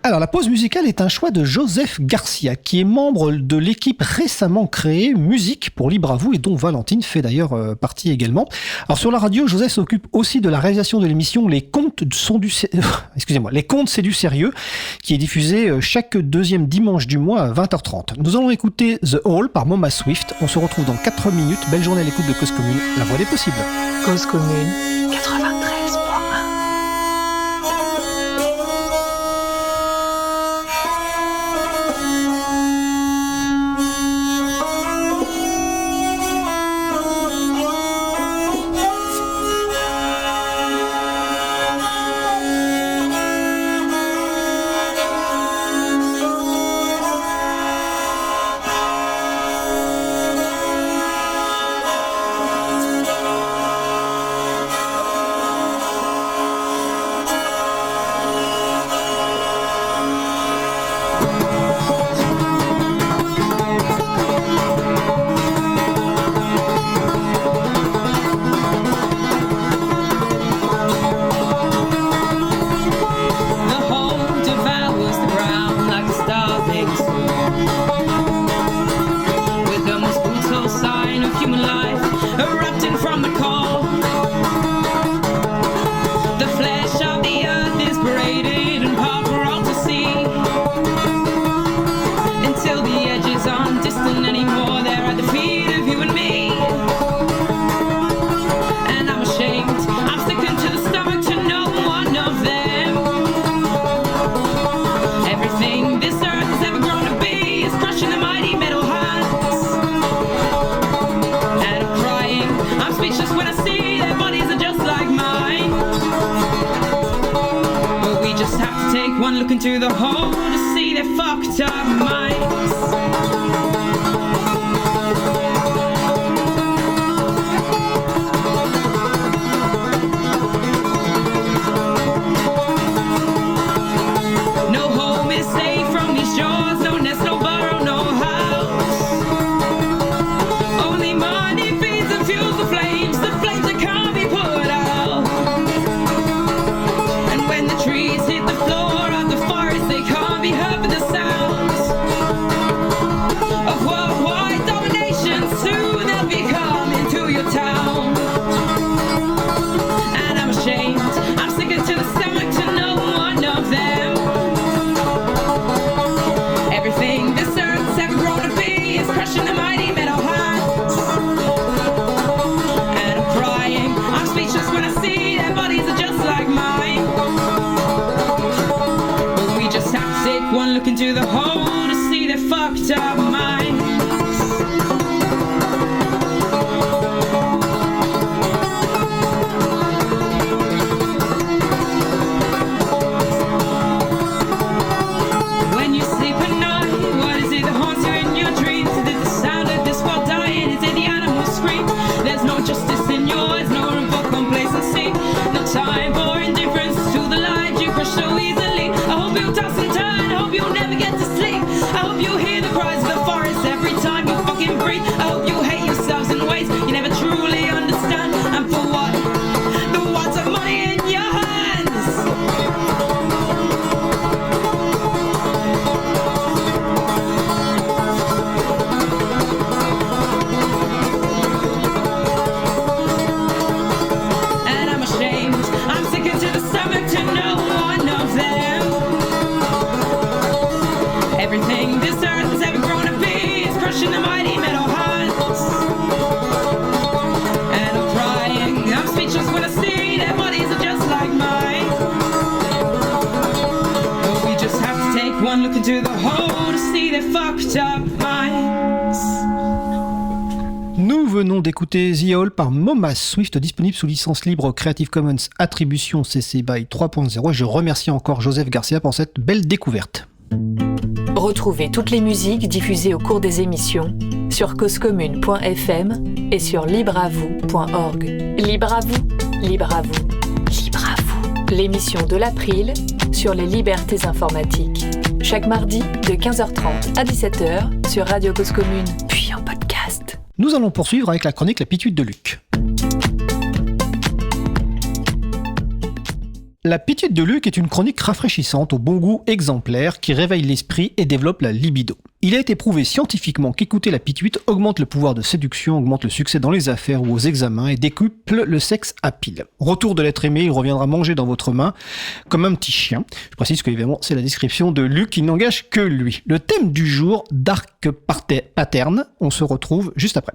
Alors, la pause musicale est un choix de Joseph Garcia, qui est membre de l'équipe récemment créée Musique pour Libre à vous, et dont Valentine fait d'ailleurs partie également. Alors, sur la radio, Joseph s'occupe aussi de la réalisation de l'émission Les Contes Les Contes, c'est du sérieux, qui est diffusée chaque 2e dimanche du mois à 20h30. Nous allons écouter The Hall par Moma Swift. On se retrouve dans 4 minutes. Belle journée à l'écoute de Cause Commune, la voix des possibles. Cause Commune 93.1. Look into the hole to see their fucked up minds. No home is safe from these shores, no nest, no burrow, no house. Only money feeds and fuels the flames that can't be put out. And when the trees hit the floor, they can't be heard for the sounds of worldwide domination. Soon they'll be coming to your town. And I'm ashamed, I'm sick to the stomach to know one of them. Everything this earth's ever grown to be is crushing the mighty metal hands. And I'm crying, I'm speechless when I see their bodies are just like mine. Take one look into the hole to see their fucked up minds. When you sleep at night, what is it that haunts you in your dreams? Is it the sound of this world dying? Is it the animal scream? There's no justice in yours, no room for complacency, no time for indifference to the lives you crush so easily. I hope you'll toss and turn, I hope you'll never get to sleep. I hope you'll hear the cries of the their fucked up minds. Nous venons d'écouter The Hall par Momas Swift, disponible sous licence libre Creative Commons Attribution CC BY 3.0. Et je remercie encore Joseph Garcia pour cette belle découverte. Retrouvez toutes les musiques diffusées au cours des émissions sur causecommune.fm et sur libreavou.org. Libre à vous, libre à vous, libre à vous. L'émission de l'April sur les libertés informatiques. Chaque mardi de 15h30 à 17h sur Radio Cause Commune, puis en podcast. Nous allons poursuivre avec la chronique La Pituite de Luc. La Pituite de Luc est une chronique rafraîchissante au bon goût exemplaire qui réveille l'esprit et développe la libido. Il a été prouvé scientifiquement qu'écouter la pituite augmente le pouvoir de séduction, augmente le succès dans les affaires ou aux examens et décuple le sexe à pile. Retour de l'être aimé, il reviendra manger dans votre main comme un petit chien. Je précise que évidemment c'est la description de Luc qui n'engage que lui. Le thème du jour, Dark Pattern, on se retrouve juste après.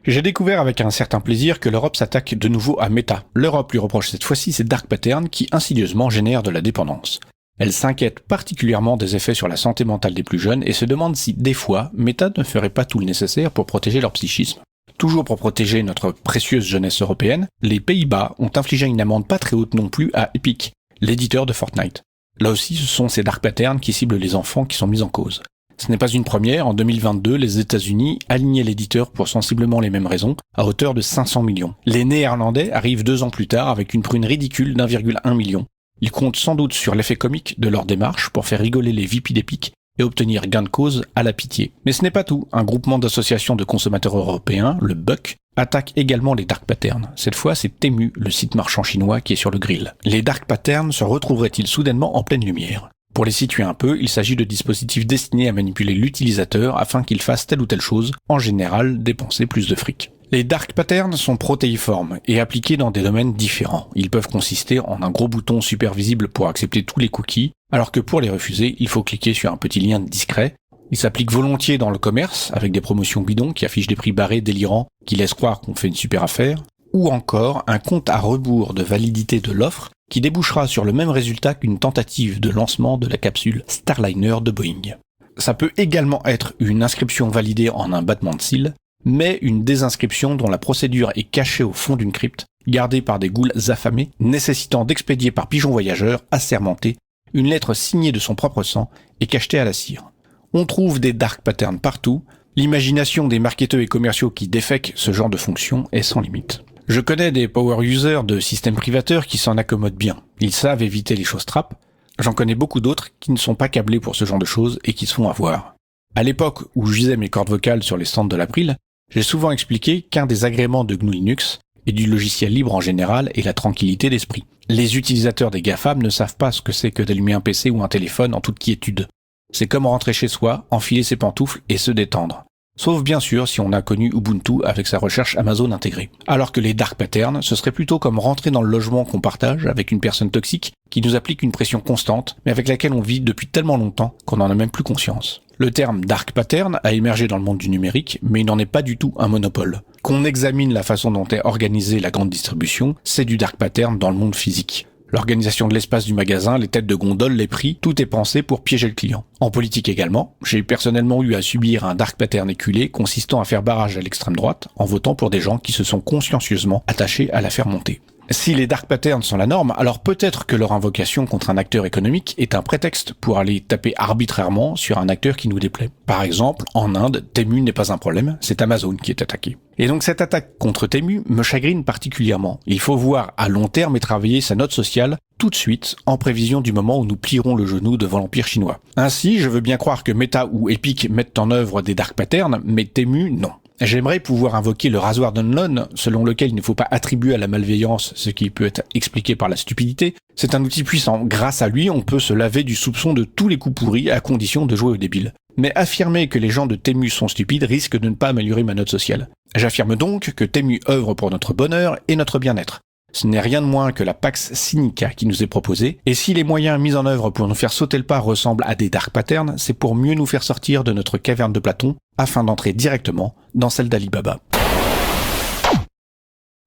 J'ai découvert avec un certain plaisir que l'Europe s'attaque de nouveau à Meta. L'Europe lui reproche cette fois-ci ces dark patterns qui insidieusement génèrent de la dépendance. Elle s'inquiète particulièrement des effets sur la santé mentale des plus jeunes et se demande si, des fois, Meta ne ferait pas tout le nécessaire pour protéger leur psychisme. Toujours pour protéger notre précieuse jeunesse européenne, les Pays-Bas ont infligé une amende pas très haute non plus à Epic, l'éditeur de Fortnite. Là aussi, ce sont ces dark patterns qui ciblent les enfants qui sont mis en cause. Ce n'est pas une première, en 2022, les États-Unis alignaient l'éditeur pour sensiblement les mêmes raisons, à hauteur de 500 millions. Les Néerlandais arrivent 2 ans plus tard avec une prune ridicule d'1,1 million. Ils comptent sans doute sur l'effet comique de leur démarche pour faire rigoler les VP d'Epic et obtenir gain de cause à la pitié. Mais ce n'est pas tout, un groupement d'associations de consommateurs européens, le BUC, attaque également les dark patterns. Cette fois, c'est Temu, le site marchand chinois, qui est sur le grill. Les dark patterns se retrouveraient-ils soudainement en pleine lumière ? Pour les situer un peu, il s'agit de dispositifs destinés à manipuler l'utilisateur afin qu'il fasse telle ou telle chose, en général dépenser plus de fric. Les dark patterns sont protéiformes et appliqués dans des domaines différents. Ils peuvent consister en un gros bouton super visible pour accepter tous les cookies, alors que pour les refuser, il faut cliquer sur un petit lien discret. Ils s'appliquent volontiers dans le commerce, avec des promotions bidons qui affichent des prix barrés délirants qui laissent croire qu'on fait une super affaire, ou encore un compte à rebours de validité de l'offre qui débouchera sur le même résultat qu'une tentative de lancement de la capsule Starliner de Boeing. Ça peut également être une inscription validée en un battement de cils, mais une désinscription dont la procédure est cachée au fond d'une crypte, gardée par des ghouls affamés, nécessitant d'expédier par pigeon voyageur, assermenté, une lettre signée de son propre sang et cachetée à la cire. On trouve des dark patterns partout, l'imagination des marketeurs et commerciaux qui défèquent ce genre de fonction est sans limite. Je connais des power users de systèmes privateurs qui s'en accommodent bien. Ils savent éviter les choses trappes. J'en connais beaucoup d'autres qui ne sont pas câblés pour ce genre de choses et qui se font avoir. À l'époque où j'usais mes cordes vocales sur les stands de l'April, j'ai souvent expliqué qu'un des agréments de GNU Linux et du logiciel libre en général est la tranquillité d'esprit. Les utilisateurs des GAFAM ne savent pas ce que c'est que d'allumer un PC ou un téléphone en toute quiétude. C'est comme rentrer chez soi, enfiler ses pantoufles et se détendre. Sauf bien sûr si on a connu Ubuntu avec sa recherche Amazon intégrée. Alors que les dark patterns, ce serait plutôt comme rentrer dans le logement qu'on partage avec une personne toxique qui nous applique une pression constante, mais avec laquelle on vit depuis tellement longtemps qu'on n'en a même plus conscience. Le terme dark pattern a émergé dans le monde du numérique, mais il n'en est pas du tout un monopole. Qu'on examine la façon dont est organisée la grande distribution, c'est du dark pattern dans le monde physique. L'organisation de l'espace du magasin, les têtes de gondole, les prix, tout est pensé pour piéger le client. En politique également, j'ai personnellement eu à subir un dark pattern éculé consistant à faire barrage à l'extrême droite en votant pour des gens qui se sont consciencieusement attachés à la faire monter. Si les dark patterns sont la norme, alors peut-être que leur invocation contre un acteur économique est un prétexte pour aller taper arbitrairement sur un acteur qui nous déplaît. Par exemple, en Inde, Temu n'est pas un problème, c'est Amazon qui est attaqué. Et donc cette attaque contre Temu me chagrine particulièrement. Il faut voir à long terme et travailler sa note sociale tout de suite, en prévision du moment où nous plierons le genou devant l'empire chinois. Ainsi, je veux bien croire que Meta ou Epic mettent en œuvre des dark patterns, mais Temu, non. J'aimerais pouvoir invoquer le rasoir d'Unlon, selon lequel il ne faut pas attribuer à la malveillance ce qui peut être expliqué par la stupidité. C'est un outil puissant. Grâce à lui, on peut se laver du soupçon de tous les coups pourris à condition de jouer au débile. Mais affirmer que les gens de Temu sont stupides risque de ne pas améliorer ma note sociale. J'affirme donc que Temu œuvre pour notre bonheur et notre bien-être. Ce n'est rien de moins que la Pax Sinica qui nous est proposée, et si les moyens mis en œuvre pour nous faire sauter le pas ressemblent à des dark patterns, c'est pour mieux nous faire sortir de notre caverne de Platon, afin d'entrer directement dans celle d'Alibaba.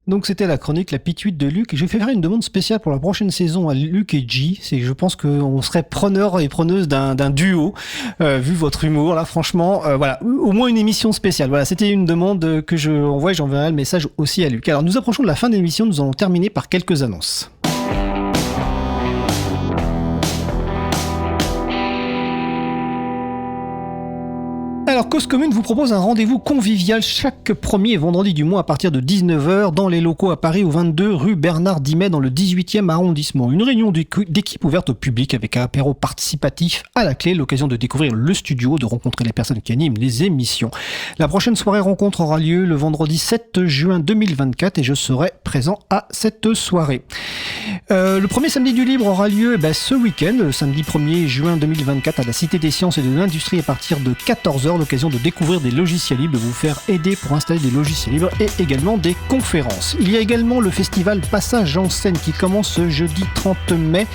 Donc c'était la chronique La Pituite de Luc. Je vais faire une demande spéciale pour la prochaine saison à Luc et G. Je pense qu'on serait preneur et preneuse d'un duo, vu votre humour là. Franchement, voilà, au moins une émission spéciale. Voilà, c'était une demande que je envoie et j'enverrai le message aussi à Luc. Alors nous approchons de la fin de l'émission. Nous allons terminer par quelques annonces. Alors, Cause Commune vous propose un rendez-vous convivial chaque premier vendredi du mois à partir de 19h dans les locaux à Paris au 22 rue Bernard Dimet dans le 18e arrondissement. Une réunion d'équipe ouverte au public avec un apéro participatif à la clé, l'occasion de découvrir le studio, de rencontrer les personnes qui animent les émissions. La prochaine soirée rencontre aura lieu le vendredi 7 juin 2024 et je serai présent à cette soirée. Le premier samedi du libre aura lieu ce week-end, le samedi 1er juin 2024 à la Cité des Sciences et de l'Industrie à partir de 14h. L'occasion de découvrir des logiciels libres, de vous faire aider pour installer des logiciels libres et également des conférences. Il y a également le festival Passage en scène qui commence ce jeudi 30 mai.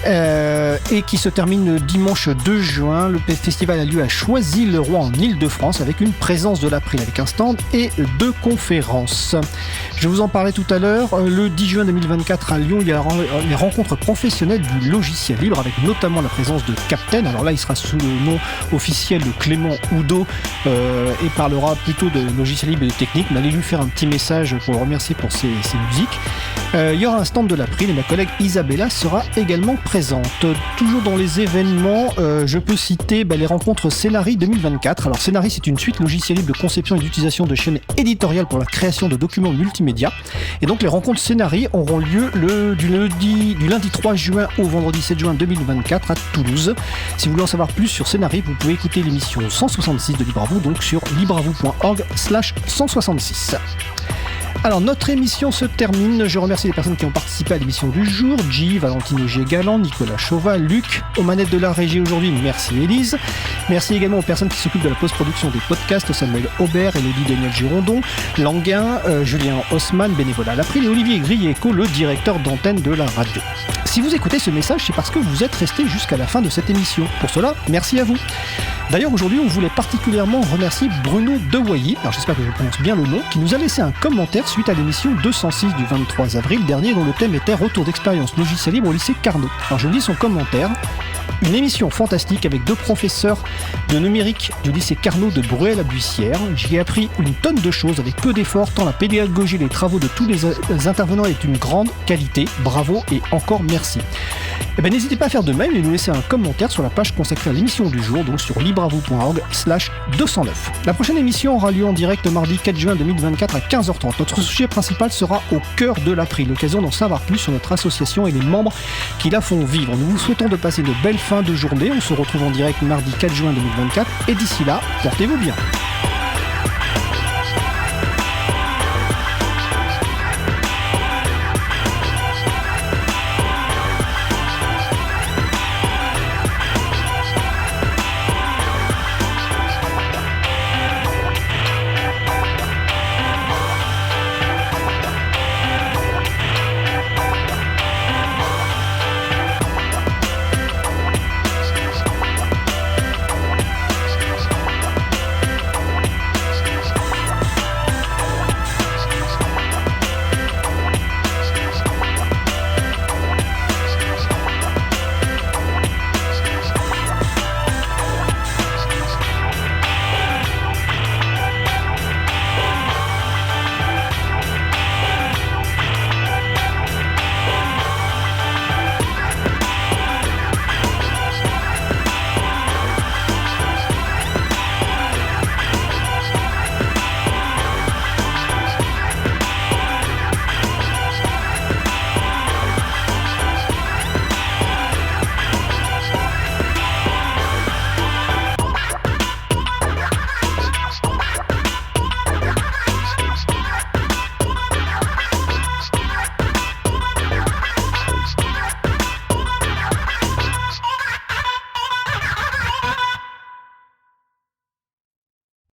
Et qui se termine le dimanche 2 juin. Le festival a lieu à Choisy-le-Roi en Ile-de-France avec une présence de l'April avec un stand et 2 conférences. Je vous en parlais tout à l'heure. Le 10 juin 2024 à Lyon, il y a les rencontres professionnelles du logiciel libre avec notamment la présence de Captain. Alors là, il sera sous le nom officiel de Clément Oudot et parlera plutôt de logiciel libre et de technique. Mais allez lui faire un petit message pour le remercier pour ses musiques. Il y aura un stand de l'April et ma collègue Isabella sera également présente. Toujours dans les événements, je peux citer les rencontres Scénari 2024. Alors Scénari, c'est une suite logicielle libre de conception et d'utilisation de chaînes éditoriales pour la création de documents multimédia. Et donc les rencontres Scénari auront lieu du lundi 3 juin au vendredi 7 juin 2024 à Toulouse. Si vous voulez en savoir plus sur Scénari, vous pouvez écouter l'émission 166 de Libre à vous, donc sur libreavou.org/166. Alors notre émission se termine, je remercie les personnes qui ont participé à l'émission du jour, G, Valentine Augier-Galland, Nicolas Chauvat, Luc, aux manettes de la régie aujourd'hui, merci Élise, merci également aux personnes qui s'occupent de la post-production des podcasts, Samuel Aubert, Élodie Daniel Girondon, Languin, Julien Haussmann, bénévole à l'April et Olivier Grieco, le directeur d'antenne de la radio. Si vous écoutez ce message, c'est parce que vous êtes restés jusqu'à la fin de cette émission. Pour cela, merci à vous. D'ailleurs, aujourd'hui, on voulait particulièrement remercier Bruno Dewailly, alors j'espère que je prononce bien le nom, qui nous a laissé un commentaire suite à l'émission 206 du 23 avril dernier dont le thème était Retour d'expérience logiciel libre au lycée Carnot. Alors je lis son commentaire. Une émission fantastique avec 2 professeurs de numérique du lycée Carnot de Bruay-la-Buissière. J'y ai appris une tonne de choses avec peu d'efforts, tant la pédagogie et les travaux de tous les intervenants est d'une grande qualité. Bravo et encore merci. N'hésitez pas à faire de même et nous laisser un commentaire sur la page consacrée à l'émission du jour, donc sur libreavou.org/209. La prochaine émission aura lieu en direct mardi 4 juin 2024 à 15h30. Notre sujet principal sera au cœur de l'April, l'occasion d'en savoir plus sur notre association et les membres qui la font vivre. Nous vous souhaitons de passer de belles fins de journée. On se retrouve en direct mardi 4 juin 2024 et d'ici là, portez-vous bien.